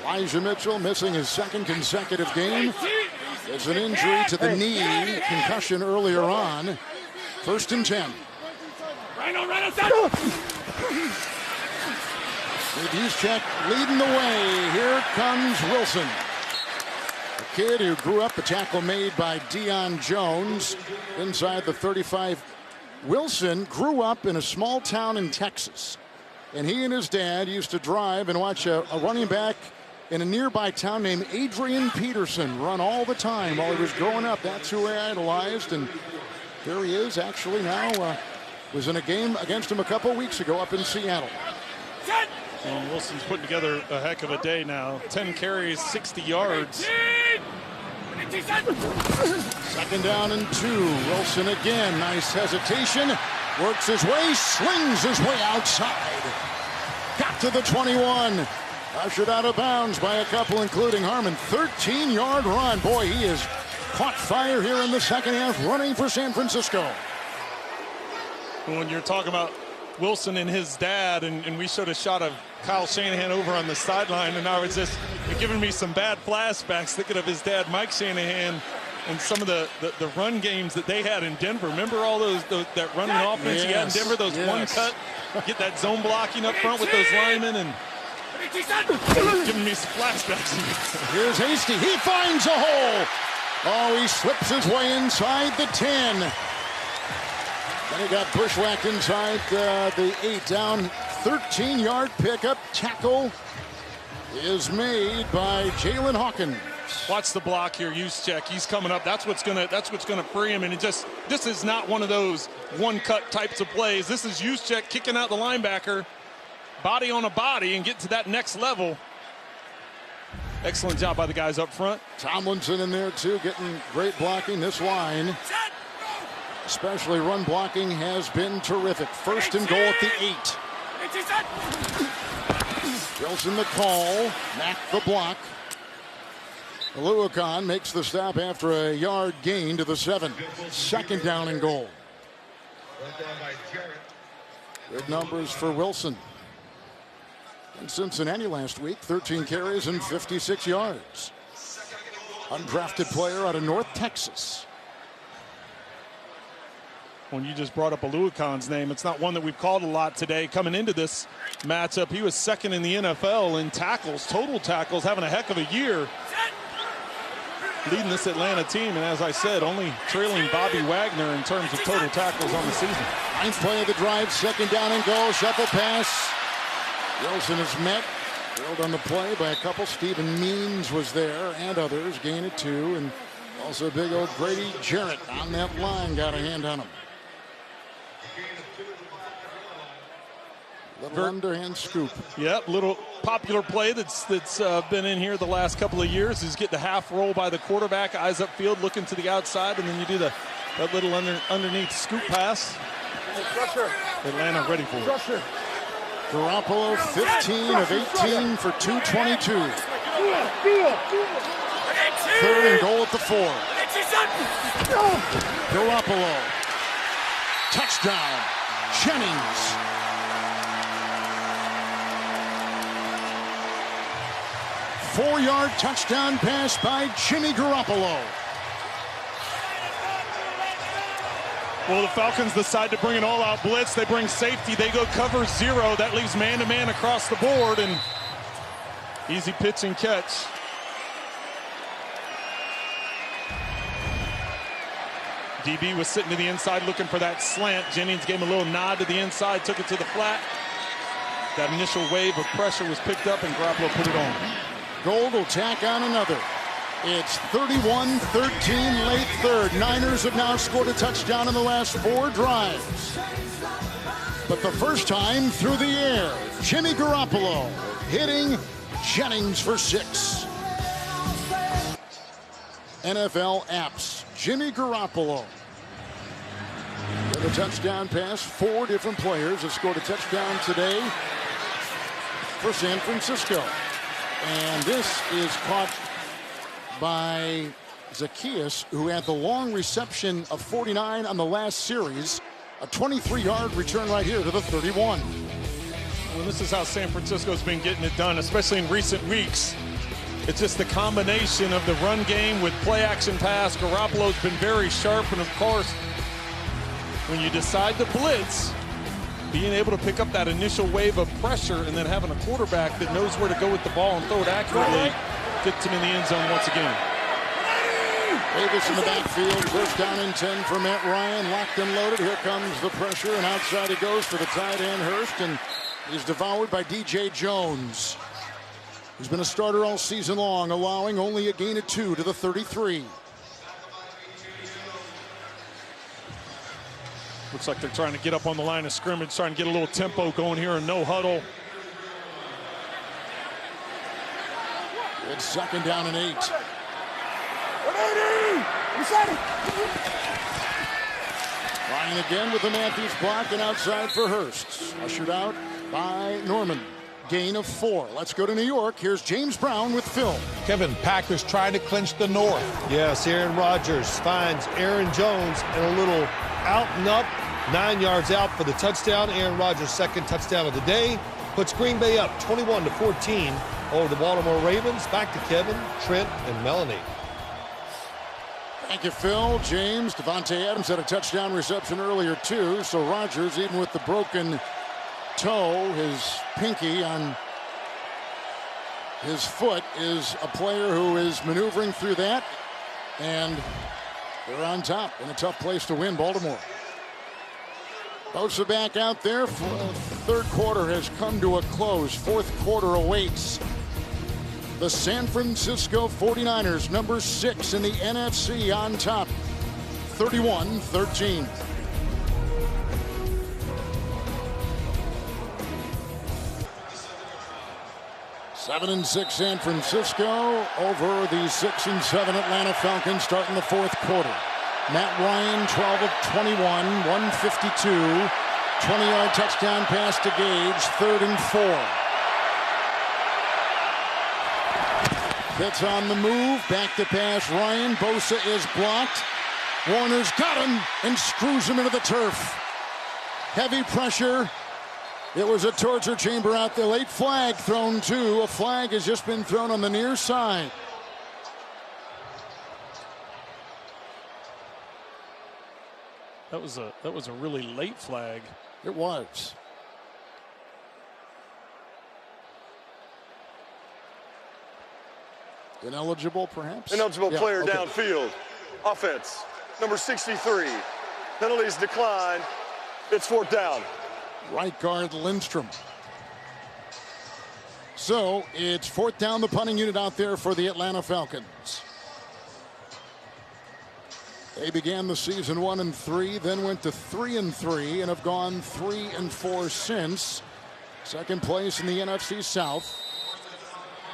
Speaker 5: Elijah Mitchell missing his 2nd consecutive game. There's an injury to the knee, concussion earlier on. 1st and 10. Juszczyk leading the way. Here comes Wilson. A kid who grew up, a tackle made by Deion Jones inside the 35. Wilson grew up in a small town in Texas, and he and his dad used to drive and watch a running back in a nearby town named Adrian Peterson run all the time while he was growing up. That's who he idolized, and there he is actually now. Was in a game against him a couple weeks ago up in Seattle.
Speaker 6: Well, Wilson's putting together a heck of a day now. 10 carries, 60 yards.
Speaker 5: 2nd down and 2. Wilson again. Nice hesitation. Works his way, slings his way outside. Got to the 21. Ushered out of bounds by a couple, including Harmon. 13-yard run. Boy, he has caught fire here in the second half, running for San Francisco.
Speaker 6: When you're talking about Wilson and his dad, and we showed a shot of Kyle Shanahan over on the sideline, and I was just giving me some bad flashbacks thinking of his dad, Mike Shanahan, and some of the run games that they had in Denver. Remember all that running offense you had in Denver, those one cut, get that zone blocking up front with those linemen, and giving me some flashbacks.
Speaker 5: Here's Hasty. He finds a hole. Oh, he slips his way inside the 10. Then he got bushwhacked inside the 8. Down, 13-yard pickup. Tackle is made by Jalen Hawkins.
Speaker 6: Watch the block here, Juszczyk. He's coming up. That's what's gonna free him. And this is not one of those one-cut types of plays. This is Juszczyk kicking out the linebacker, body on a body, and get to that next level. Excellent job by the guys up front.
Speaker 5: Tomlinson in there too, getting great blocking. This line, especially run blocking, has been terrific. 1st and goal at the 8. Wilson the call. Mack the block. Aluakon makes the stop after a yard gain to the 7. 2nd down and goal. Good numbers for Wilson. In Cincinnati last week, 13 carries and 56 yards. Undrafted player out of North Texas.
Speaker 6: When you just brought up Aluakon's name, it's not one that we've called a lot today. Coming into this matchup, he was 2nd in the NFL in tackles, total tackles, having a heck of a year. Leading this Atlanta team, and as I said, only trailing Bobby Wagner in terms of total tackles on the season.
Speaker 5: 9th play of the drive, 2nd down and goal, shuffle pass. Wilson is met, drilled on the play by a couple. Stephen Means was there and others, gain of 2, and also big old Grady Jarrett on that line got a hand on him. Little underhand scoop.
Speaker 6: Yep, little popular play that's been in here the last couple of years is get the half roll by the quarterback, eyes upfield, looking to the outside, and then you do that little underneath scoop pass. Atlanta ready for it.
Speaker 5: Garoppolo 15 of 18 for 222. 3rd and goal at the 4. Garoppolo. Touchdown. Jennings. Four-yard touchdown pass by Jimmy Garoppolo.
Speaker 6: Well, the Falcons decide to bring an all-out blitz. They bring safety. They go cover 0. That leaves man-to-man across the board, and easy pitch and catch. DB was sitting to the inside looking for that slant. Jennings gave him a little nod to the inside, took it to the flat. That initial wave of pressure was picked up, and Garoppolo put it on.
Speaker 5: Gold will tack on another. It's 31-13 late third. Niners have now scored a touchdown in the last 4 drives. But the first time through the air, Jimmy Garoppolo hitting Jennings for 6. NFL apps, Jimmy Garoppolo. With a touchdown pass, 4 different players have scored a touchdown today for San Francisco. And this is caught by Zacchaeus, who had the long reception of 49 on the last series. A 23-yard return right here to the 31.
Speaker 6: Well, this is how San Francisco's been getting it done, especially in recent weeks. It's just the combination of the run game with play-action pass. Garoppolo's been very sharp, and of course, when you decide to blitz, being able to pick up that initial wave of pressure and then having a quarterback that knows where to go with the ball and throw it accurately gets him in the end zone once again.
Speaker 5: Davis in the backfield, first down and 10 for Matt Ryan, locked and loaded. Here comes the pressure, and outside he goes for the tight end Hurst, and he's devoured by DJ Jones, who's been a starter all season long, allowing only a gain of 2 to the 33.
Speaker 6: Looks like they're trying to get up on the line of scrimmage, trying to get a little tempo going here and no huddle.
Speaker 5: It's second down and 8. Ryan again with the Matthews block, and outside for Hurst. Ushered out by Norman. Gain of 4. Let's go to New York. Here's James Brown with Phil.
Speaker 10: Kevin, Packers trying to clinch the North.
Speaker 11: Yes, Aaron Rodgers finds Aaron Jones and a little out and up. 9 yards out for the touchdown. Aaron Rodgers' second touchdown of the day. Puts Green Bay up 21-14 over the Baltimore Ravens. Back to Kevin, Trent, and Melanie.
Speaker 5: Thank you, Phil. James, Devontae Adams had a touchdown reception earlier, too. So Rodgers, even with the broken toe, his pinky on his foot, is a player who is maneuvering through that. And they're on top in a tough place to win, Baltimore. Bosa back out there. Third quarter has come to a close. Fourth quarter awaits. The San Francisco 49ers, number 6 in the NFC, on top, 31-13. Seven and 6 San Francisco over the 6 and 7 Atlanta Falcons starting the fourth quarter. Matt Ryan, 12 of 21, 152, 20-yard touchdown pass to Gage, 3rd and 4. Pitts on the move, back to pass Ryan. Bosa is blocked. Warner's got him and screws him into the turf. Heavy pressure. It was a torture chamber out there. Late flag thrown too. A flag has just been thrown on the near side.
Speaker 6: That was a really late flag.
Speaker 5: It was. Ineligible, perhaps?
Speaker 7: Ineligible player
Speaker 5: okay.
Speaker 7: downfield. Offense, number 63. Penalties decline. It's 4th down.
Speaker 5: Right guard Lindstrom. So it's 4th down, the punting unit out there for the Atlanta Falcons. They began the season 1-3, then went to 3-3, and have gone 3-4 since. Second place in the NFC South.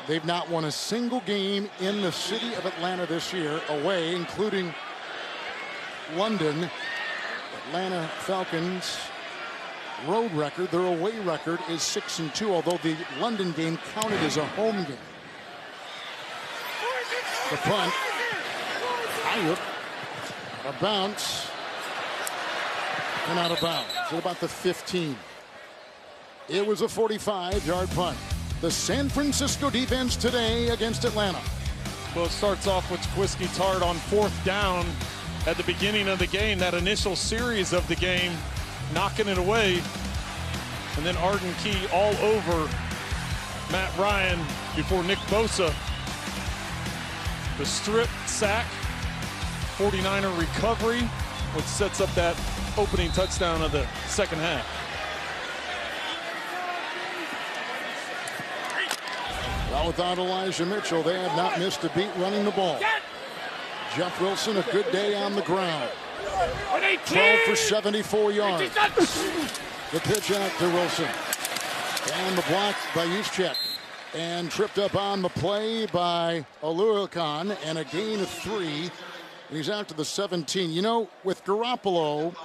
Speaker 5: They've not won a single game in the city of Atlanta this year, away, including London. Atlanta Falcons road record, their away record is 6-2, although the London game counted as a home game. The punt. Ayuk. A bounce. And out of bounds at about the 15. It was a 45-yard punt. The San Francisco defense today against Atlanta.
Speaker 6: Well, it starts off with Twisky Tart on 4th down. at the beginning of the game, that initial series of the game, knocking it away. And then Arden Key all over Matt Ryan before Nick Bosa. The strip sack, 49er recovery, which sets up that opening touchdown of the second half.
Speaker 5: Well, without Elijah Mitchell, they have not missed a beat running the ball. Jeff Wilson, a good day on the ground. 12 for 74 yards. The pitch out to Wilson. And the block by Juszczyk. And tripped up on the play by Oluokun. And a gain of 3. And he's out to the 17. You know, with Garoppolo,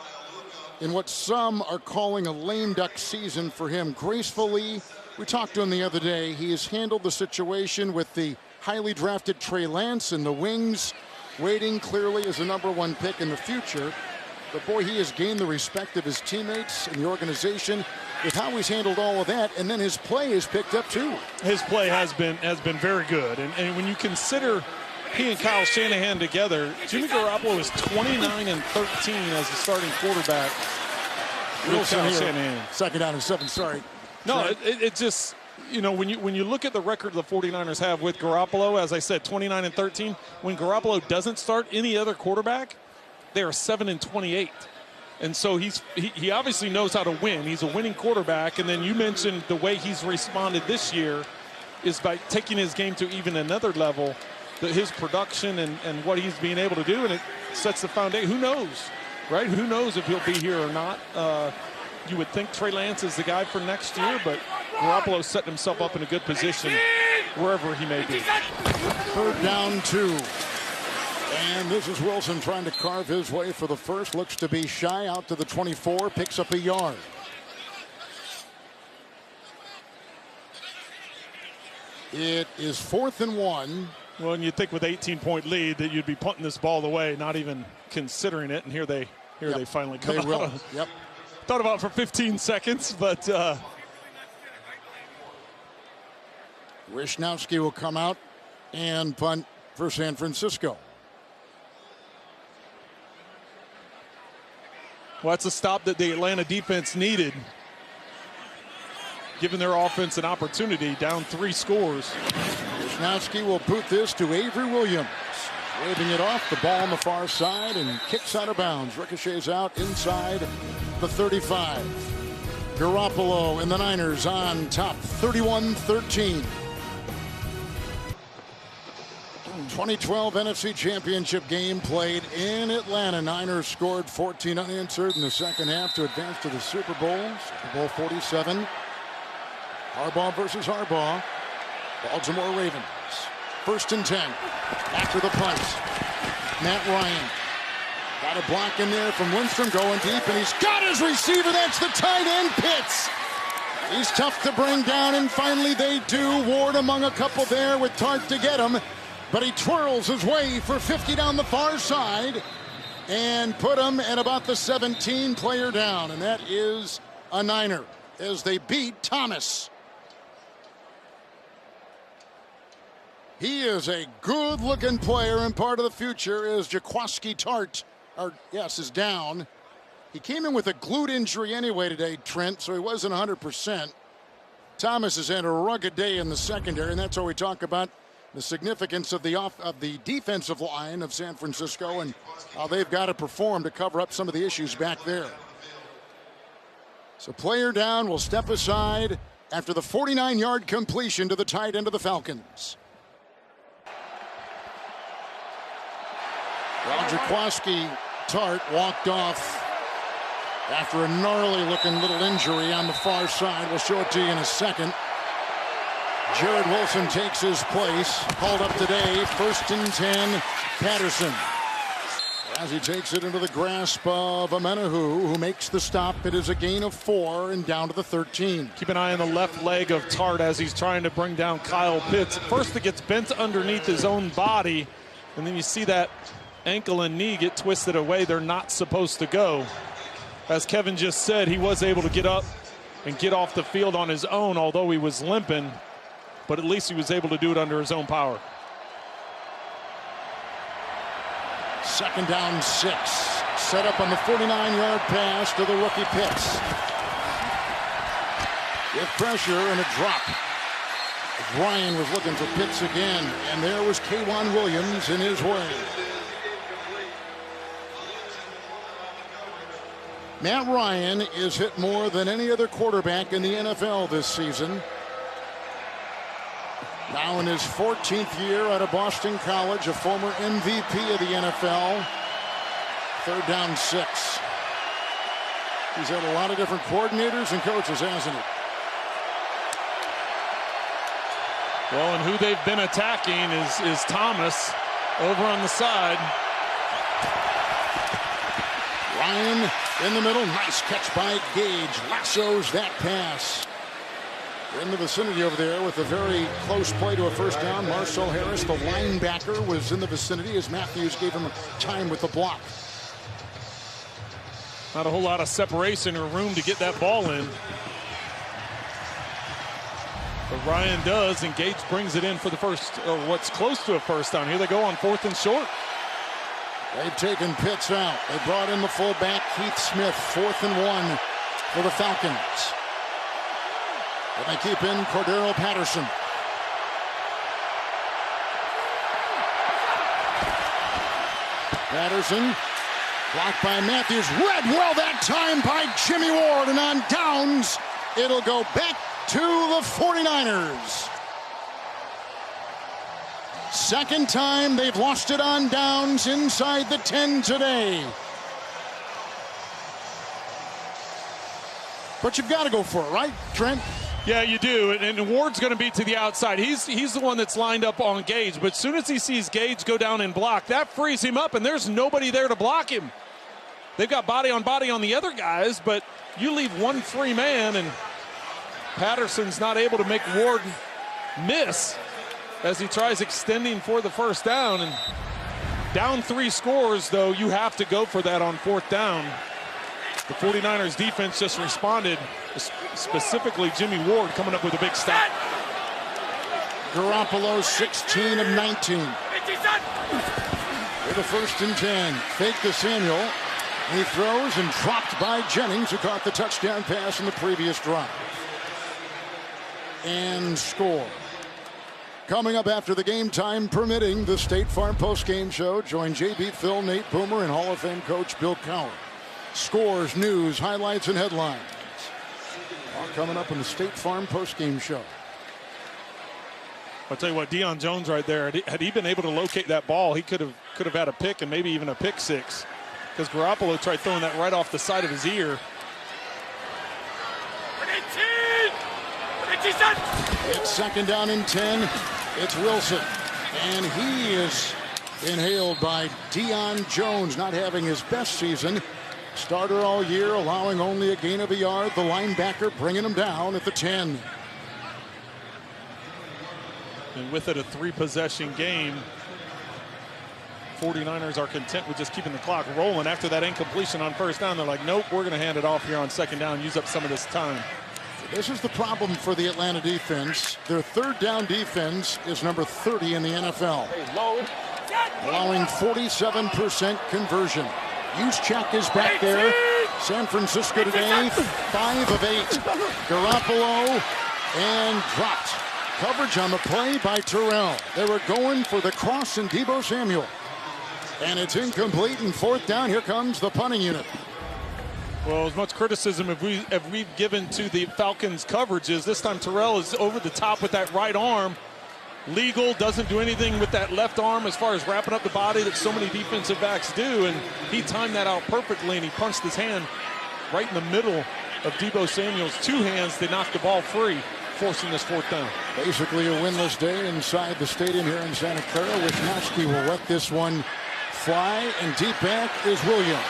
Speaker 5: in what some are calling a lame duck season for him, gracefully, we talked to him the other day. He has handled the situation with the highly drafted Trey Lance and the wings, waiting clearly as a #1 pick in the future. But boy, he has gained the respect of his teammates and the organization with how he's handled all of that, and then his play is picked up too.
Speaker 6: His play has been very good, and when you consider he and Kyle Shanahan together, Jimmy Garoppolo is 29 and 13 as the starting quarterback.
Speaker 5: Wilson
Speaker 6: Kyle
Speaker 5: here,
Speaker 6: Shanahan.
Speaker 5: 2nd down and 7. Sorry.
Speaker 6: No, it just, you know, when you look at the record the 49ers have with Garoppolo, as I said, 29 and 13. When Garoppolo doesn't start any other quarterback, they are 7 and 28. And so he obviously knows how to win. He's a winning quarterback. And then you mentioned the way he's responded this year is by taking his game to even another level, his production and what he's being able to do. And it sets the foundation. Who knows, right? Who knows if he'll be here or not? You would think Trey Lance is the guy for next year, but Garoppolo's setting himself up in a good position wherever he may be.
Speaker 5: 3rd down 2. And this is Wilson trying to carve his way for the first. Looks to be shy, out to the 24, picks up a yard. It is 4th and 1.
Speaker 6: Well, and you'd think with 18-point lead that you'd be punting this ball away, not even considering it. And here they finally come out.
Speaker 5: Will. Yep.
Speaker 6: Thought about it for 15 seconds, but
Speaker 5: Wisnowski will come out and punt for San Francisco.
Speaker 6: Well, that's a stop that the Atlanta defense needed, giving their offense an opportunity, down 3 scores.
Speaker 5: Wisnowski will boot this to Avery Williams. Waving it off, the ball on the far side, and kicks out of bounds. Ricochets out inside the 35. Garoppolo and the Niners on top, 31-13. 2012 NFC Championship game played in Atlanta. Niners scored 14 unanswered in the second half to advance to the Super Bowl. Super Bowl 47. Harbaugh versus Harbaugh. Baltimore Ravens. 1st and 10. After the punt. Matt Ryan. Got a block in there from Lindstrom going deep, and he's got his receiver. That's the tight end, Pitts. He's tough to bring down, and finally they do. Ward among a couple there with Tart to get him. But he twirls his way for 50 down the far side and put him at about the 17 player down. And that is a Niner as they beat Thomas. He is a good-looking player, and part of the future is Jaquiski Tart. Is down. He came in with a glute injury anyway today, Trent, so he wasn't 100%. Thomas has had a rugged day in the secondary, and that's how we talk about the significance of the defensive line of San Francisco and how they've got to perform to cover up some of the issues back there. So player down will step aside after the 49-yard completion to the tight end of the Falcons. Well, Jaquiski Tart walked off after a gnarly-looking little injury on the far side. We'll show it to you in a second. Jared Wilson takes his place. Called up today. 1st and 10, Patterson. As he takes it into the grasp of Amenahu, who makes the stop. It is a gain of 4 and down to the 13.
Speaker 6: Keep an eye on the left leg of Tart as he's trying to bring down Kyle Pitts. First, it gets bent underneath his own body, and then you see that ankle and knee get twisted away. They're not supposed to go. As Kevin just said, he was able to get up and get off the field on his own, although he was limping, but at least he was able to do it under his own power.
Speaker 5: Second down 6. Set up on the 49-yard pass to the rookie Pitts. With pressure and a drop. Ryan was looking for Pitts again, and there was K'Wan Williams in his way. Matt Ryan is hit more than any other quarterback in the NFL this season. Now in his 14th year out of Boston College, a former MVP of the NFL. Third down 6. He's had a lot of different coordinators and coaches, hasn't he?
Speaker 6: Well, and who they've been attacking is Thomas over on the side.
Speaker 5: Ryan in the middle. Nice catch by Gage. Lassos that pass. In the vicinity over there with a very close play to a first down. Marcel Harris, the linebacker, was in the vicinity as Matthews gave him time with the block.
Speaker 6: Not a whole lot of separation or room to get that ball in. But Ryan does, and Gage brings it in for the first, or what's close to a first down. Here they go on 4th and short.
Speaker 5: They've taken Pitts out. They brought in the fullback, Keith Smith, 4th and 1 for the Falcons. And they keep in Cordero Patterson. Patterson, blocked by Matthews. Read well that time by Jimmy Ward, and on downs, it'll go back to the 49ers. Second time they've lost it on downs inside the 10 today. But you've got to go for it, right, Trent?
Speaker 6: Yeah, you do, and Ward's going to be to the outside. He's the one that's lined up on Gage, but as soon as he sees Gage go down and block, that frees him up, and there's nobody there to block him. They've got body on the other guys, but you leave one free man, and Patterson's not able to make Ward miss as he tries extending for the first down. And down 3 scores, though, you have to go for that on 4th down. The 49ers defense just responded, specifically Jimmy Ward coming up with a big stop.
Speaker 5: Garoppolo 16 of 19. With a 1st and 10. Fake to Samuel. He throws and dropped by Jennings, who caught the touchdown pass in the previous drive. And score. Coming up after the game, time permitting, the State Farm postgame show. Join JB, Phil, Nate Boomer, and Hall of Fame coach Bill Cowher. Scores, news, highlights, and headlines. All coming up in the State Farm postgame show.
Speaker 6: I'll tell you what, Deion Jones right there, had he been able to locate that ball, he could have had a pick and maybe even a pick 6. Because Garoppolo tried throwing that right off the side of his ear.
Speaker 5: It's 2nd down and 10. It's Wilson. And he is inhaled by Deion Jones, not having his best season. Starter all year, allowing only a gain of a yard. The linebacker bringing him down at the 10.
Speaker 6: And with it, a 3-possession game. 49ers are content with just keeping the clock rolling. After that incompletion on first down, they're like, nope, we're going to hand it off here on 2nd down, use up some of this time.
Speaker 5: This is the problem for the Atlanta defense. Their 3rd down defense is number 30 in the NFL. Allowing 47% conversion. Juszczyk is back there. San Francisco today, 5 of 8. Garoppolo and dropped. Coverage on the play by Terrell. They were going for the cross and Deebo Samuel. And it's incomplete, and 4th down. Here comes the punting unit.
Speaker 6: Well, as much criticism as we've given to the Falcons' coverages, this time Terrell is over the top with that right arm. Legal, doesn't do anything with that left arm as far as wrapping up the body that so many defensive backs do, and he timed that out perfectly, and he punched his hand right in the middle of Deebo Samuel's 2 hands to knock the ball free, forcing this 4th down.
Speaker 5: Basically a winless day inside the stadium here in Santa Clara. Wisnowski will let this one fly, and deep back is Williams.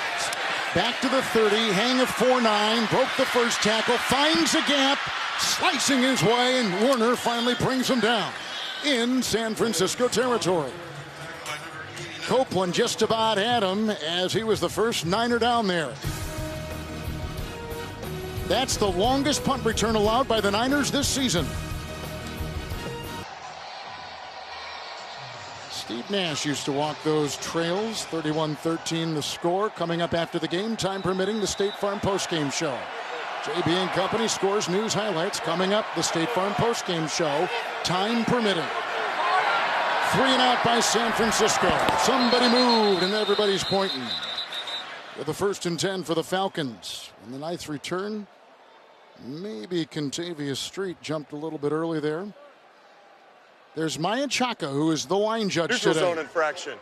Speaker 5: Back to the 30, hang of 4-9, broke the first tackle, finds a gap, slicing his way, and Warner finally brings him down in San Francisco territory. Copeland just about had him as he was the first Niner down there. That's the longest punt return allowed by the Niners this season. Steve Steve Nash used to walk those trails. 31-13 the score. Coming up after the game, time permitting, the State Farm postgame show. JB and Company scores, news, highlights. Coming up, the State Farm postgame show, time permitting. 3 and out by San Francisco. Somebody moved and everybody's pointing. With the 1st and 10 for the Falcons. And the 9th return, maybe Contavious Street jumped a little bit early there. There's Maya Chaka, who is the line judge
Speaker 7: Neutral
Speaker 5: today.
Speaker 7: zone infraction.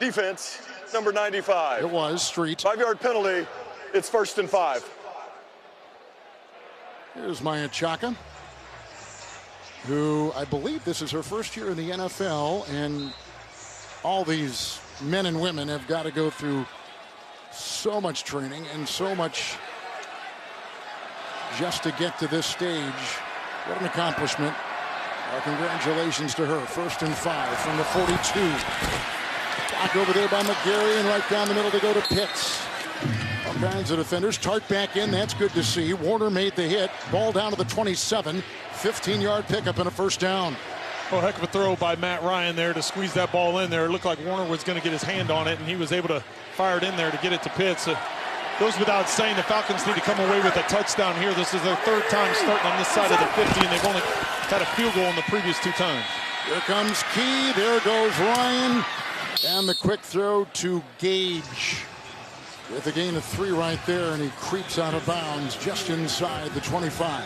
Speaker 7: Defense, number 95.
Speaker 5: It was Street.
Speaker 7: 5-yard penalty. It's 1st and 5.
Speaker 5: Here's Maya Chaka, who I believe this is her first year in the NFL, and all these men and women have got to go through so much training and so much just to get to this stage. What an accomplishment. Congratulations to her. 1st and 5 from the 42. Blocked over there by McGarry, and right down the middle to go to Pitts. All kinds of defenders. Tart back in. That's good to see. Warner made the hit. Ball down to the 27. 15-yard pickup and a 1st down.
Speaker 6: Oh, heck of a throw by Matt Ryan there to squeeze that ball in there. It looked like Warner was going to get his hand on it, and he was able to fire it in there to get it to Pitts. Goes without saying, the Falcons need to come away with a touchdown here. This is their 3rd time starting on this side of the 50, and they've only had a field goal in the previous 2 times.
Speaker 5: Here comes Key. There goes Ryan. And the quick throw to Gage. With a gain of 3 right there, and he creeps out of bounds just inside the 25.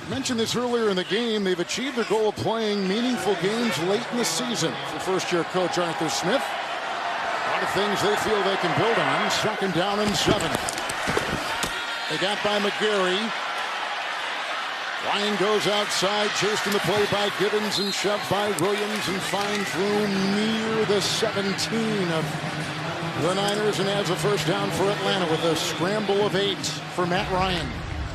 Speaker 5: Mentioned this earlier in the game. They've achieved their goal of playing meaningful games late in the season for first-year coach Arthur Smith. A lot of things they feel they can build on. 2nd down and 7. They got by McGarry. Ryan goes outside, chased in the play by Gibbons and shoved by Williams, and finds room near the 17 of the Niners, and adds a 1st down for Atlanta with a scramble of 8 for Matt Ryan.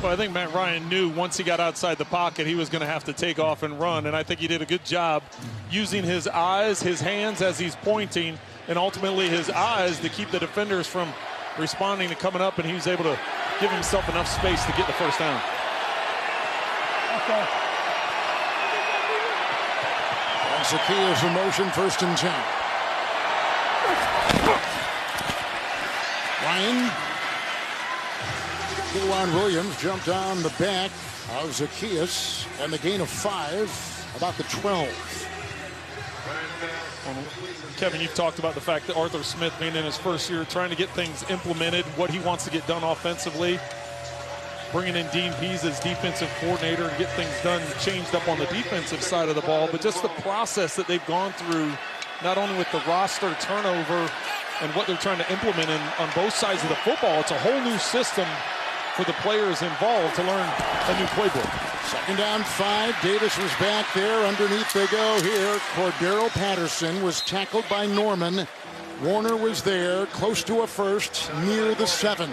Speaker 6: Well, I think Matt Ryan knew once he got outside the pocket he was going to have to take off and run, and I think he did a good job using his eyes, his hands as he's pointing, and ultimately his eyes to keep the defenders from responding to coming up, and he was able to give himself enough space to get the 1st down.
Speaker 5: Okay. Zacchaeus in motion, 1st and 10. Ryan. K'Wan Williams jumped on the back of Zacchaeus, and the gain of 5, about the 12.
Speaker 6: Kevin, you've talked about the fact that Arthur Smith being in his 1st year, trying to get things implemented, what he wants to get done offensively, bringing in Dean Pease as defensive coordinator to get things done, changed up on the defensive side of the ball, but just the process that they've gone through, not only with the roster turnover and what they're trying to implement on both sides of the football. It's a whole new system for the players involved to learn a new playbook.
Speaker 5: 2nd down 5. Davis was back there. Underneath they go here. Cordero Patterson was tackled by Norman. Warner was there, close to a 1st, near the 7.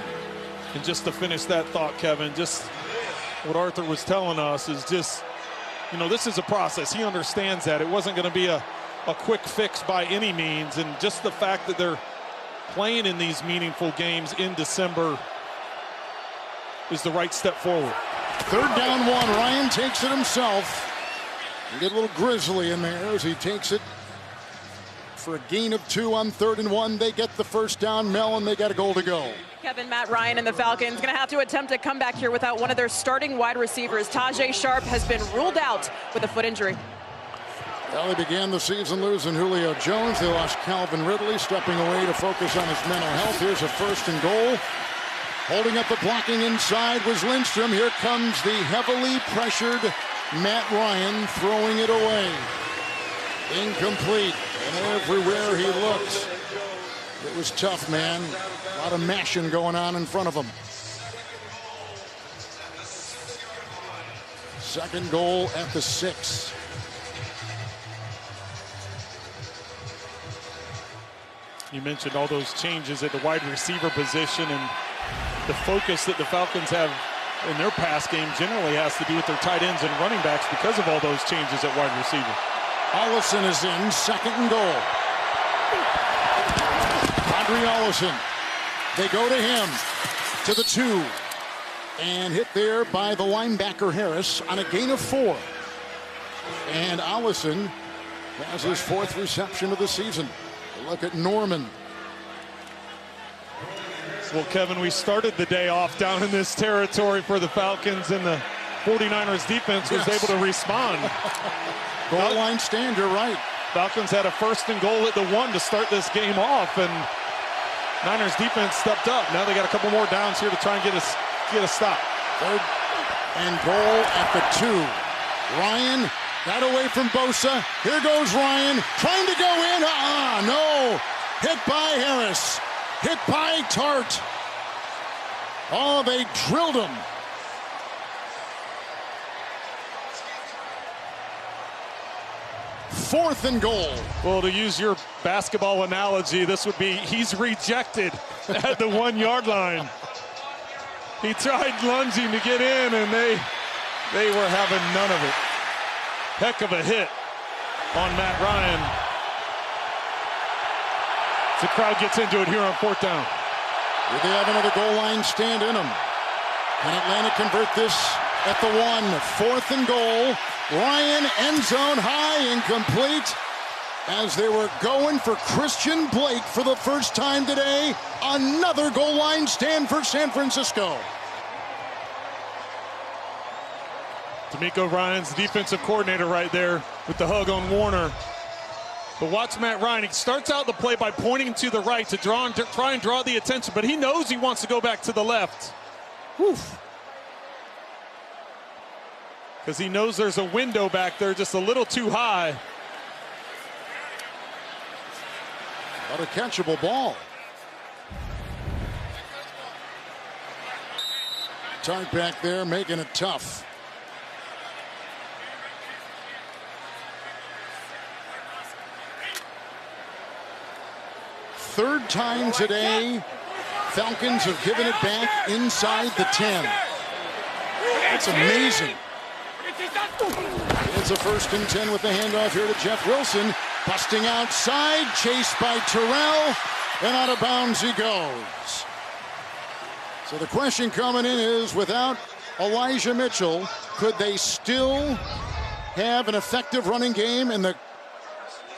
Speaker 6: And just to finish that thought, Kevin, just what Arthur was telling us is just, this is a process. He understands that. It wasn't going to be a quick fix by any means. And just the fact that they're playing in these meaningful games in December is the right step forward.
Speaker 5: 3rd down 1. Ryan takes it himself. You get a little Grizzly in there as he takes it for a gain of 2 on 3rd and 1. They get the 1st down. Mel, and they got a goal to go.
Speaker 8: Kevin, Matt Ryan and the Falcons going to have to attempt to come back here without one of their starting wide receivers. Tajay Sharp has been ruled out with a foot injury.
Speaker 5: Well, they began the season losing Julio Jones. They lost Calvin Ridley, stepping away to focus on his mental health. Here's a 1st and goal. Holding up the blocking inside was Lindstrom. Here comes the heavily pressured Matt Ryan, throwing it away. Incomplete. And everywhere he looked, it was tough, man. A lot of mashing going on in front of him. 2nd goal at the 6.
Speaker 6: You mentioned all those changes at the wide receiver position, and the focus that the Falcons have in their pass game generally has to do with their tight ends and running backs because of all those changes at wide receiver.
Speaker 5: Ollison is in, 2nd and goal. Andre Ollison. They go to him, to the 2. And hit there by the linebacker Harris on a gain of 4. And Allison has his 4th reception of the season. Look at Norman.
Speaker 6: Well, Kevin, we started the day off down in this territory for the Falcons, and the 49ers defense was able to respond.
Speaker 5: Goal line stand, you're right.
Speaker 6: Falcons had a 1st and goal at the 1 to start this game off, and Niners defense stepped up. Now they got a couple more downs here to try and get a stop.
Speaker 5: 3rd and goal at the 2. Ryan got away from Bosa. Here goes Ryan, trying to go in. No. Hit by Harris. Hit by Tart. Oh, they drilled him. Fourth and goal.
Speaker 6: Well, to use your basketball analogy, this would be he's rejected at the 1 yard line. He tried lunging to get in, and they were having none of it. Heck of a hit on Matt Ryan. The crowd gets into it here on 4th down.
Speaker 5: Here they have another goal line stand in them. Can Atlanta convert this at the 1? 4th and goal. Ryan, end zone high, incomplete. As they were going for Christian Blake for the first time today. Another goal line stand for San Francisco.
Speaker 6: D'Amico Ryan's the defensive coordinator right there with the hug on Warner. But watch Matt Ryan. He starts out the play by pointing to the right to try and draw the attention, but he knows he wants to go back to the left. Because he knows there's a window back there just a little too high.
Speaker 5: What a catchable ball. Tart back there making it tough. Third time today, Falcons have given it back inside the 10. That's amazing. It's a 1st and 10 with the handoff here to Jeff Wilson. Busting outside, chased by Terrell, and out of bounds he goes. So the question coming in is, without Elijah Mitchell, could they still have an effective running game? And the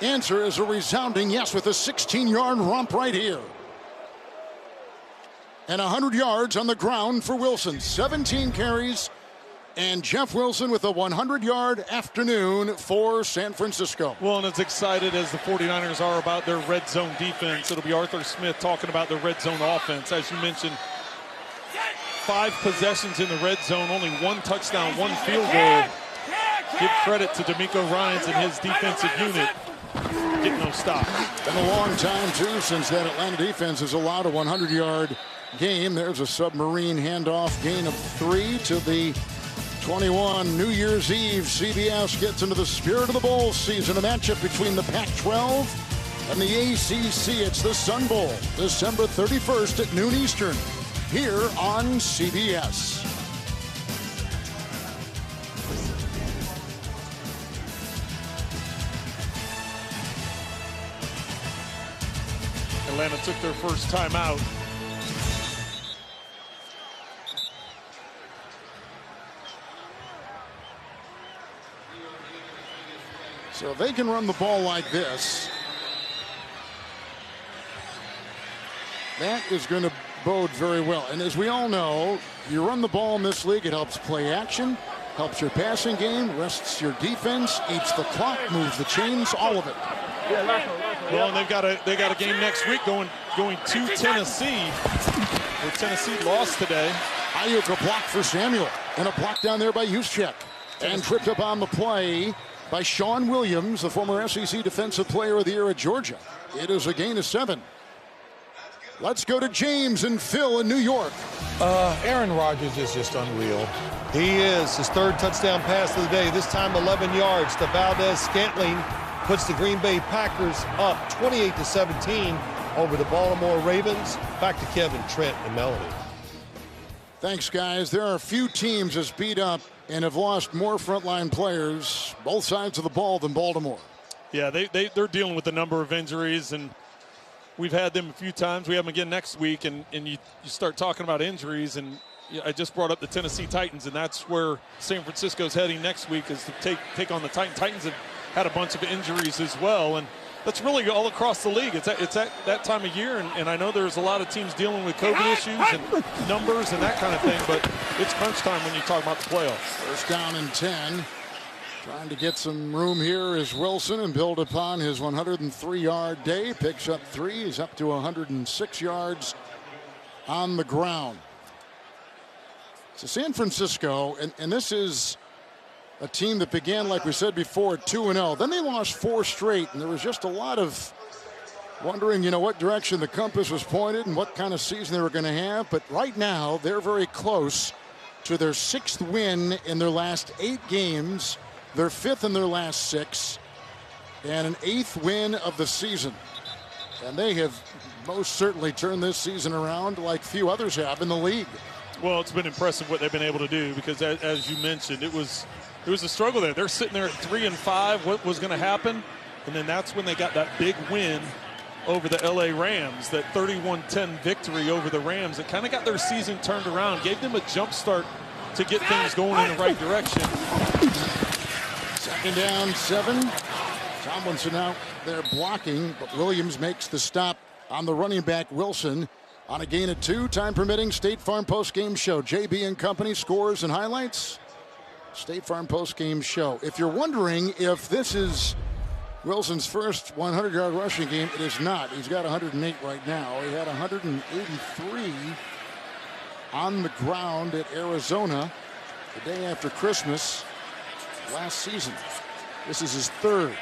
Speaker 5: answer is a resounding yes, with a 16-yard romp right here. And 100 yards on the ground for Wilson. 17 carries, and Jeff Wilson with a 100-yard afternoon for San Francisco.
Speaker 6: Well, and as excited as the 49ers are about their red zone defense, it'll be Arthur Smith talking about the red zone offense. As you mentioned, 5 possessions in the red zone, only 1 touchdown, 1 field goal. Give credit to D'Amico Ryans and his defensive unit. Getting no stop.
Speaker 5: Been a long time, too, since that Atlanta defense has allowed a 100-yard game. There's a submarine handoff, gain of 3 to the 21. New Year's Eve, CBS gets into the spirit of the bowl season. A matchup between the Pac-12 and the ACC. It's the Sun Bowl, December 31st at noon Eastern, here on CBS.
Speaker 6: Atlanta took their first time out.
Speaker 5: So if they can run the ball like this, that is going to bode very well. And as we all know, you run the ball in this league, it helps play action, helps your passing game, rests your defense, eats the clock, moves the chains, all of it.
Speaker 6: Well, and they got a game next week going to Tennessee, where Tennessee lost today.
Speaker 5: Ayuk a block for Samuel, and a block down there by Juszczyk, and tripped up on the play by Sean Williams, the former SEC Defensive Player of the Year at Georgia. It is a gain of 7. Let's go to James and Phil in New York.
Speaker 11: Aaron Rodgers is just unreal. He is. His 3rd touchdown pass of the day, this time 11 yards to Valdez-Scantling. Puts the Green Bay Packers up 28-17 over the Baltimore Ravens. Back to Kevin, Trent, and Melanie.
Speaker 5: Thanks, guys. There are a few teams as beat up and have lost more frontline players, both sides of the ball, than Baltimore.
Speaker 6: Yeah, they're dealing with a number of injuries, and we've had them a few times. We have them again next week, and you start talking about injuries, and I just brought up the Tennessee Titans, and that's where San Francisco's heading next week, is to take on the Titans. Titans have had a bunch of injuries as well, and that's really all across the league. It's at that time of year, and I know there's a lot of teams dealing with COVID issues and numbers and that kind of thing, but it's crunch time when you talk about the playoffs.
Speaker 5: First down and 10. Trying to get some room here is Wilson and build upon his 103-yard day. Picks up 3. He's up to 106 yards on the ground. So San Francisco, and this is a team that began, like we said before, 2-0. Then they lost 4 straight, and there was just a lot of wondering, what direction the compass was pointed and what kind of season they were going to have. But right now, they're very close to their 6th win in their last 8 games, their 5th in their last 6, and an 8th win of the season. And they have most certainly turned this season around like few others have in the league.
Speaker 6: Well, it's been impressive what they've been able to do, because as you mentioned, it was a struggle there. They're sitting there at 3-5. What was going to happen? And then that's when they got that big win over the LA Rams, that 31-10 victory over the Rams. It kind of got their season turned around, gave them a jump start to get things going in the right direction.
Speaker 5: 2nd down, 7. Tomlinson out there blocking, but Williams makes the stop on the running back Wilson. On a gain of 2, time permitting, State Farm post-game show. JB and Company, scores and highlights. State Farm post-game show. If you're wondering if this is Wilson's first 100-yard rushing game, it is not. He's got 108 right now. He had 183 on the ground at Arizona the day after Christmas last season. This is his 3rd.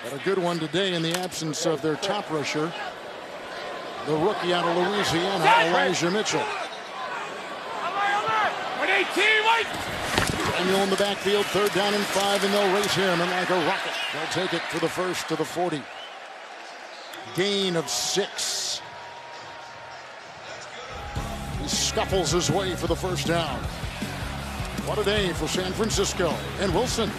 Speaker 5: But a good one today in the absence of their top rusher, the rookie out of Louisiana, Elijah Mitchell. Daniel in the backfield, 3rd down and 5, and they'll race him and like a rocket. They'll take it for the first to the 40. Gain of 6. He scuffles his way for the first down. What a day for San Francisco and Wilson.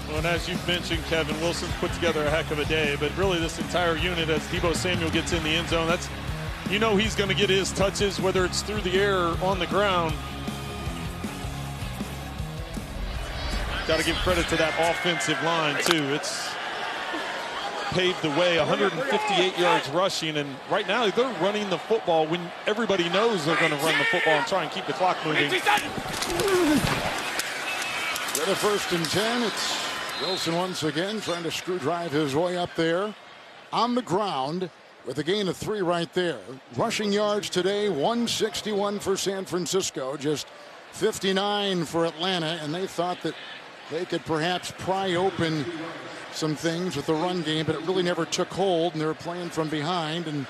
Speaker 6: Well, and as you've mentioned, Kevin, Wilson's put together a heck of a day, but really this entire unit, as Deebo Samuel gets in the end zone, he's going to get his touches, whether it's through the air or on the ground. Got to give credit to that offensive line, too. It's paved the way, 158 yards rushing, and right now they're running the football when everybody knows they're going to run the football and try and keep the clock moving.
Speaker 5: With a 1st and 10, it's Wilson once again trying to screw drive his way up there on the ground with a gain of 3 right there. Rushing yards today, 161 for San Francisco, just 59 for Atlanta, and they thought that they could perhaps pry open some things with the run game, but it really never took hold, and they were playing from behind, and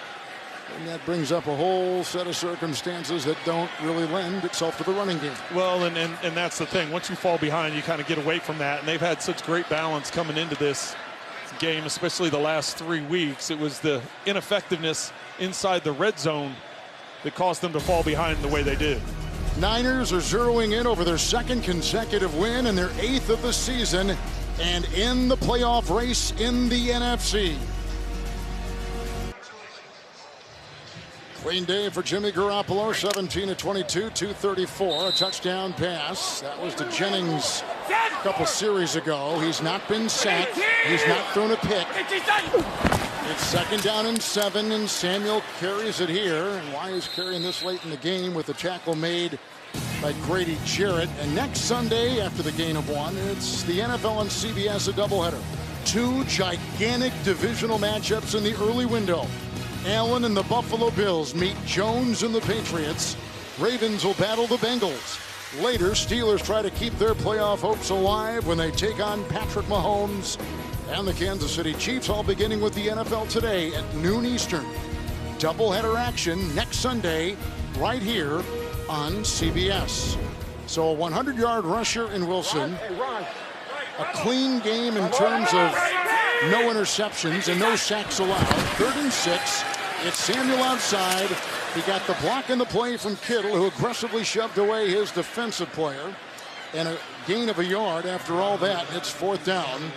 Speaker 5: that brings up a whole set of circumstances that don't really lend itself to the running game.
Speaker 6: Well, and that's the thing. Once you fall behind, you kind of get away from that, and they've had such great balance coming into this game, especially the last 3 weeks. It was the ineffectiveness inside the red zone that caused them to fall behind the way they did.
Speaker 5: Niners are zeroing in over their 2nd consecutive win and their 8th of the season, and in the playoff race in the NFC. Clean day for Jimmy Garoppolo, 17 of 22, 234, a touchdown pass. That was to Jennings a couple series ago. He's not been sacked. He's not thrown a pick. It's 2nd down and 7, and Samuel carries it here. And why is carrying this late in the game with the tackle made by Grady Jarrett? And next Sunday, after the gain of 1, it's the NFL on CBS, a doubleheader. 2 gigantic divisional matchups in the early window. Allen and the Buffalo Bills meet Jones and the Patriots. Ravens will battle the Bengals. Later, Steelers try to keep their playoff hopes alive when they take on Patrick Mahomes and the Kansas City Chiefs, all beginning with the NFL today at noon Eastern. Doubleheader action next Sunday right here on CBS. So a 100-yard rusher in Wilson. A clean game in terms of no interceptions and no sacks allowed. 3rd and 6. It's Samuel outside. He got the block in the play from Kittle, who aggressively shoved away his defensive player. And a gain of a yard after all that. It's 4th down.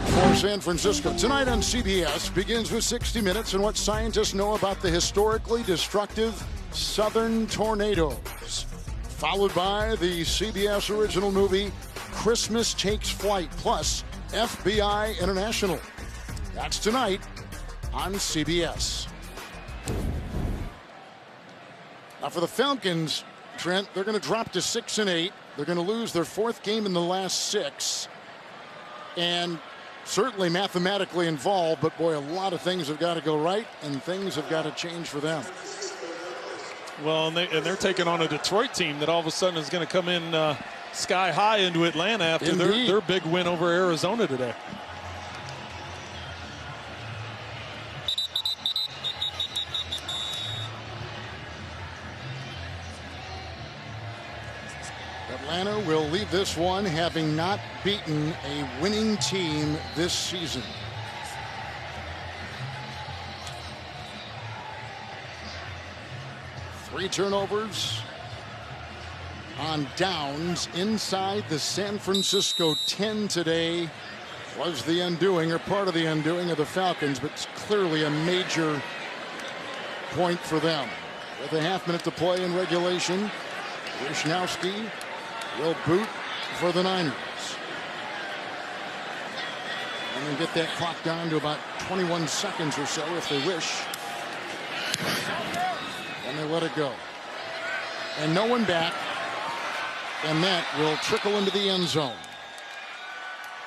Speaker 5: for San Francisco. Tonight on CBS begins with 60 Minutes and what scientists know about the historically destructive southern tornadoes, followed by the CBS original movie Christmas Takes Flight, plus FBI International. That's tonight on CBS. Now for the Falcons, Trent, they're going to drop to 6-8. They're going to lose their fourth game in the last 6. And certainly mathematically involved, but boy, a lot of things have got to go right and things have got to change for them.
Speaker 6: Well, and they're taking on a Detroit team that all of a sudden is going to come in sky high into Atlanta after their big win over Arizona today.
Speaker 5: Atlanta will leave this one having not beaten a winning team this season. Three turnovers on downs inside the San Francisco 10 today was the undoing, or part of the undoing, of the Falcons, but it's clearly a major point for them. With a half minute to play in regulation, Wishnowski will boot for the Niners. And then get that clock down to about 21 seconds or so if they wish. And they let it go. And no one back. And that will trickle into the end zone.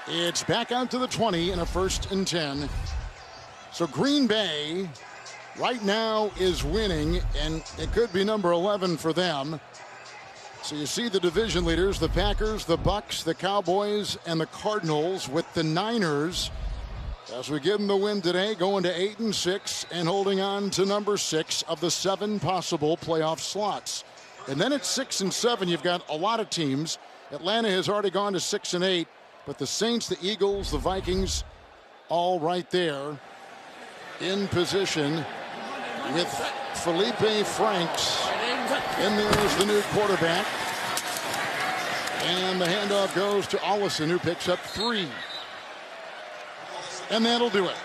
Speaker 5: It's back out to the 20 in a 1st and 10. So Green Bay right now is winning, and it could be number 11 for them. So you see the division leaders, the Packers, the Bucks, the Cowboys, and the Cardinals, with the Niners, as we give them the win today, going to 8-6 and holding on to number 6 of the 7 possible playoff slots. And then at 6 and 7, you've got a lot of teams. Atlanta has already gone to 6 and 8, but the Saints, the Eagles, the Vikings, all right there in position with Felipe Franks. In there is the new quarterback. And the handoff goes to Allison, who picks up 3. And that'll do it.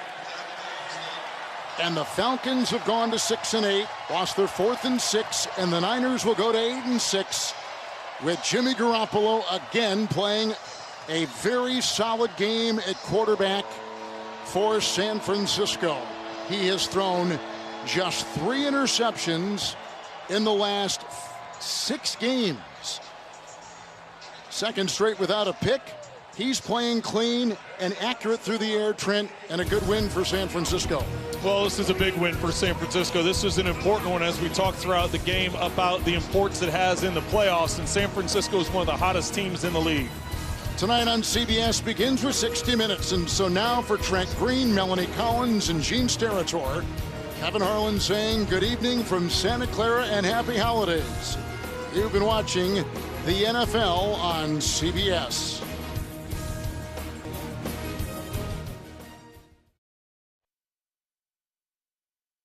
Speaker 5: And the Falcons have gone to 6 and 8, lost their 4th and 6, and the Niners will go to 8 and 6 with Jimmy Garoppolo again playing a very solid game at quarterback for San Francisco. He has thrown just 3 interceptions in the last 6 games. Second straight without a pick. He's playing clean and accurate through the air, Trent, and a good win for San Francisco.
Speaker 6: Well, this is a big win for San Francisco. This is an important one as we talked throughout the game about the importance it has in the playoffs, and San Francisco is one of the hottest teams in the league.
Speaker 5: Tonight on CBS begins with 60 Minutes, and so now for Trent Green, Melanie Collins, and Gene Steratore, Kevin Harlan saying good evening from Santa Clara and happy holidays. You've been watching the NFL on CBS.